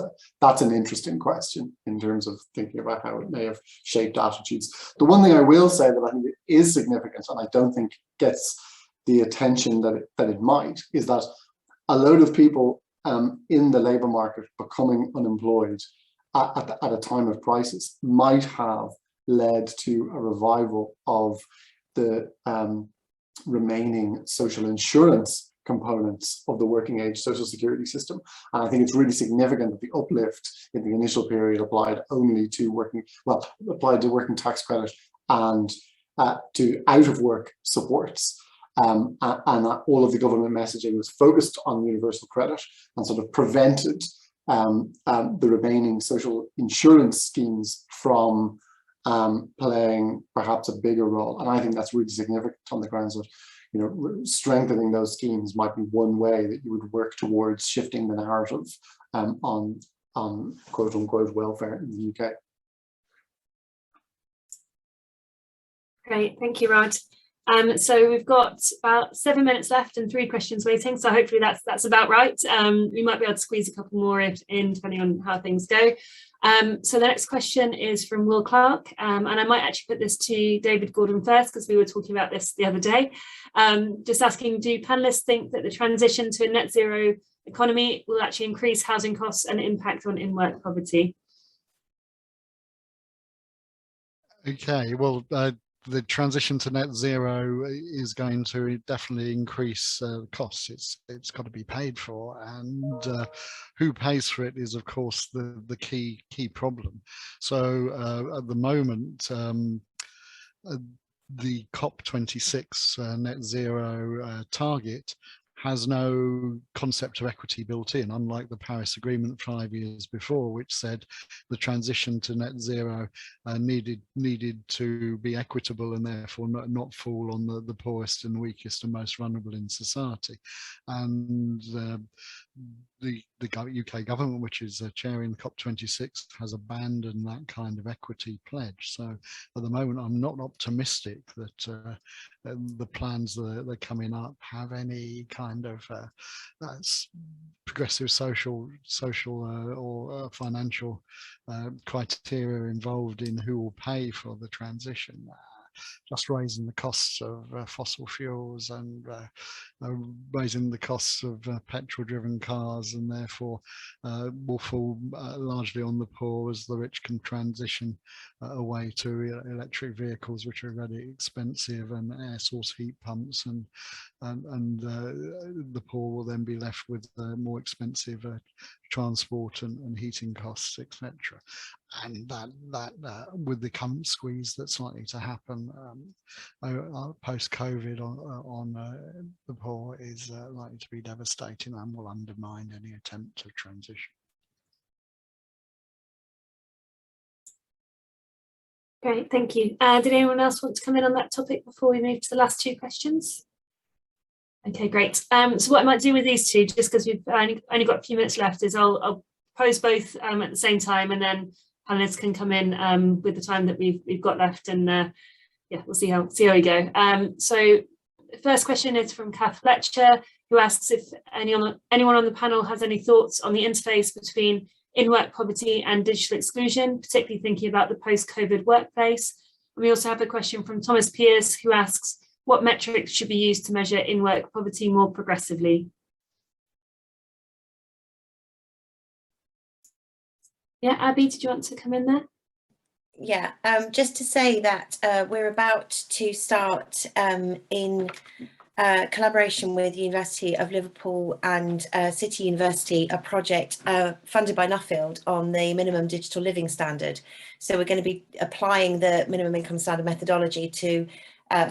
an interesting question in terms of thinking about how it may have shaped attitudes. The one thing I will say that I think is significant, and I don't think gets the attention that it might, is that a load of people in the labour market becoming unemployed at a time of crisis might have led to a revival of the remaining social insurance components of the working age social security system. And I think it's really significant that the uplift in the initial period applied only to working tax credit and to out of work supports. And that all of the government messaging was focused on universal credit and sort of prevented the remaining social insurance schemes from playing perhaps a bigger role. And I think that's really significant on the grounds of, strengthening those schemes might be one way that you would work towards shifting the narrative on quote unquote welfare in the UK. Great, thank you, Rod. So we've got about 7 minutes left and 3 questions waiting, so hopefully that's about right. We might be able to squeeze a couple more in depending on how things go. So the next question is from Will Clark, and I might actually put this to David Gordon first because we were talking about this the other day. Just asking, do panelists think that the transition to a net zero economy will actually increase housing costs and impact on in-work poverty? Okay, well, the transition to net zero is going to definitely increase costs. It's got to be paid for, and who pays for it is, of course, the key problem. So at the moment, the COP26 net zero target has no concept of equity built in, unlike the Paris Agreement 5 years before, which said the transition to net zero needed to be equitable and therefore not fall on the poorest and weakest and most vulnerable in society. And the UK government, which is chairing COP26, has abandoned that kind of equity pledge. So at the moment, I'm not optimistic that the plans that are coming up have any kind of progressive social or financial criteria involved in who will pay for the transition. Just raising the costs of fossil fuels and raising the costs of petrol-driven cars, and therefore will fall largely on the poor as the rich can transition away to electric vehicles, which are very expensive, and air source heat pumps, and the poor will then be left with more expensive transport and heating costs, etc. And that with the current squeeze that's likely to happen post-COVID on the poor is likely to be devastating and will undermine any attempt to transition. Great, thank you. Did anyone else want to come in on that topic before we move to the last 2 questions? Okay, great. So what I might do with these 2, just because we've only got a few minutes left, is I'll pose both at the same time, and then panelists can come in with the time that we've got left, and yeah, we'll see how we go. So the first question is from Kath Fletcher, who asks if anyone on the panel has any thoughts on the interface between in-work poverty and digital exclusion, particularly thinking about the post-COVID workplace. And we also have a question from Thomas Pierce, who asks what metrics should be used to measure in-work poverty more progressively. Yeah, Abby, did you want to come in there? Yeah, just to say that we're about to start in collaboration with the University of Liverpool and City University, a project funded by Nuffield on the minimum digital living standard. So we're going to be applying the minimum income standard methodology to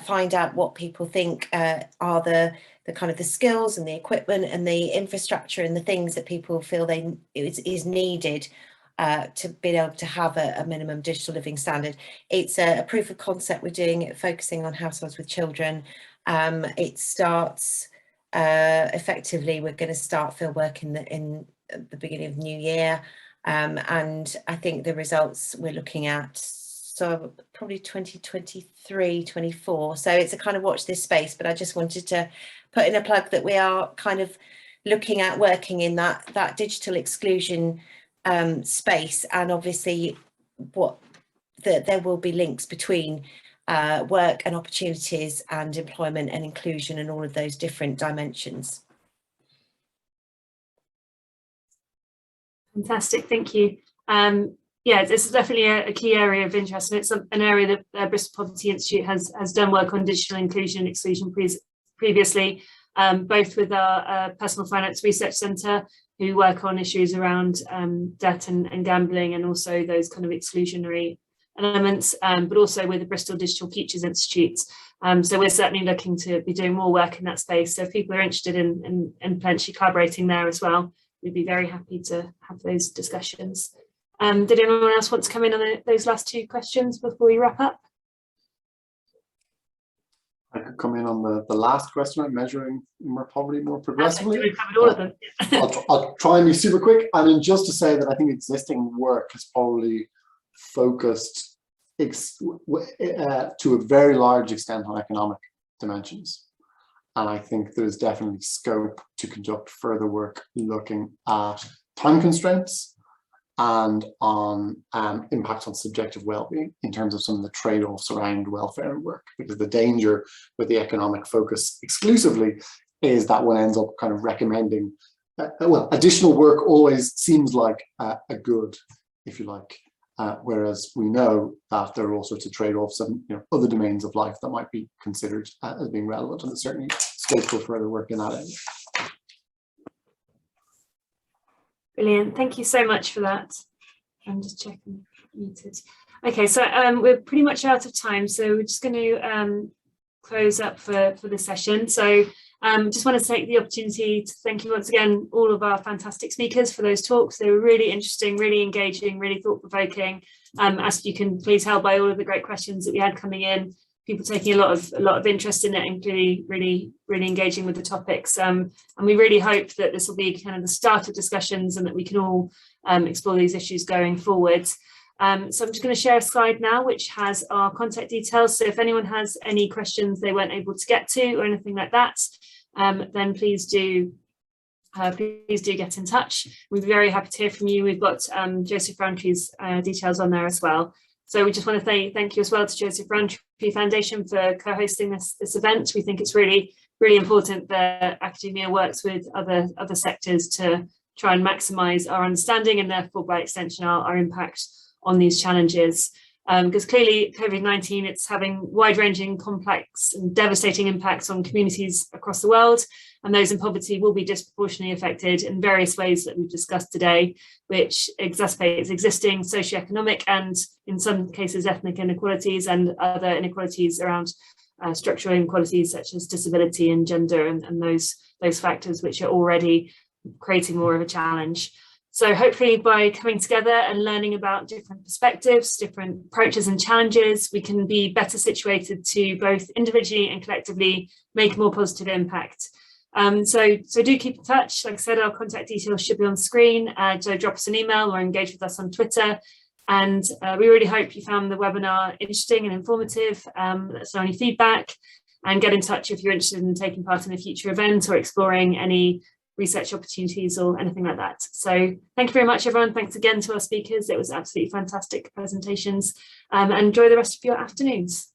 find out what people think are the kind of the skills and the equipment and the infrastructure and the things that people feel is needed to be able to have a minimum digital living standard. It's a proof of concept we're doing, focusing on households with children. It starts effectively, we're going to start field work in the beginning of the new year, and I think the results we're looking at, so probably 2023, 24. So it's a kind of watch this space, but I just wanted to put in a plug that we are kind of looking at working in that digital exclusion space, and obviously there will be links between work and opportunities and employment and inclusion and all of those different dimensions. Fantastic, thank you. Yeah, this is definitely a key area of interest, and it's an area that the Bristol Poverty Institute has done work on digital inclusion and exclusion previously, both with our Personal Finance Research Centre, who work on issues around debt and gambling, and also those kind of exclusionary elements, but also with the Bristol Digital Futures Institute. So we're certainly looking to be doing more work in that space. So if people are interested in potentially collaborating there as well, we'd be very happy to have those discussions. Did anyone else want to come in on those last 2 questions before we wrap up? I could come in on the last question on measuring poverty more progressively. We've covered all of them. I'll try and be super quick. I mean, just to say that I think existing work has probably focused to a very large extent on economic dimensions. And I think there's definitely scope to conduct further work looking at time constraints and on impact on subjective well-being in terms of some of the trade-offs around welfare and work, because the danger with the economic focus exclusively is that one ends up kind of recommending, well, additional work always seems like a good, if you like, whereas we know that there are all sorts of trade-offs and other domains of life that might be considered as being relevant, and there's certainly scope for further work in that area. Brilliant, thank you so much for that. I'm just checking muted. Okay, so we're pretty much out of time, so we're just going to close up for the session. So just want to take the opportunity to thank you once again, all of our fantastic speakers for those talks. They were really interesting, really engaging, really thought-provoking. As you can please tell by all of the great questions that we had coming in, people taking a lot of interest in it and clearly really engaging with the topics. And we really hope that this will be kind of the start of discussions and that we can all explore these issues going forward. So I'm just going to share a slide now which has our contact details. So if anyone has any questions they weren't able to get to or anything like that, then please do get in touch. We'd be very happy to hear from you. We've got Joseph Rowntree's details on there as well. So we just want to say thank you as well to Joseph Rowntree Foundation for co-hosting this event. We think it's really important that academia works with other sectors to try and maximise our understanding and therefore by extension our impact on these challenges. Because clearly COVID-19, it's having wide-ranging, complex and devastating impacts on communities across the world, and those in poverty will be disproportionately affected in various ways that we've discussed today, which exacerbates existing socioeconomic and in some cases ethnic inequalities and other inequalities around structural inequalities such as disability and gender and those factors which are already creating more of a challenge. So hopefully by coming together and learning about different perspectives, different approaches and challenges, we can be better situated to both individually and collectively make a more positive impact. So do keep in touch. Like I said, our contact details should be on screen. So drop us an email or engage with us on Twitter. And we really hope you found the webinar interesting and informative. Let us know any feedback and get in touch if you're interested in taking part in a future event or exploring any research opportunities or anything like that. So thank you very much, everyone. Thanks again to our speakers. It was absolutely fantastic presentations, and enjoy the rest of your afternoons.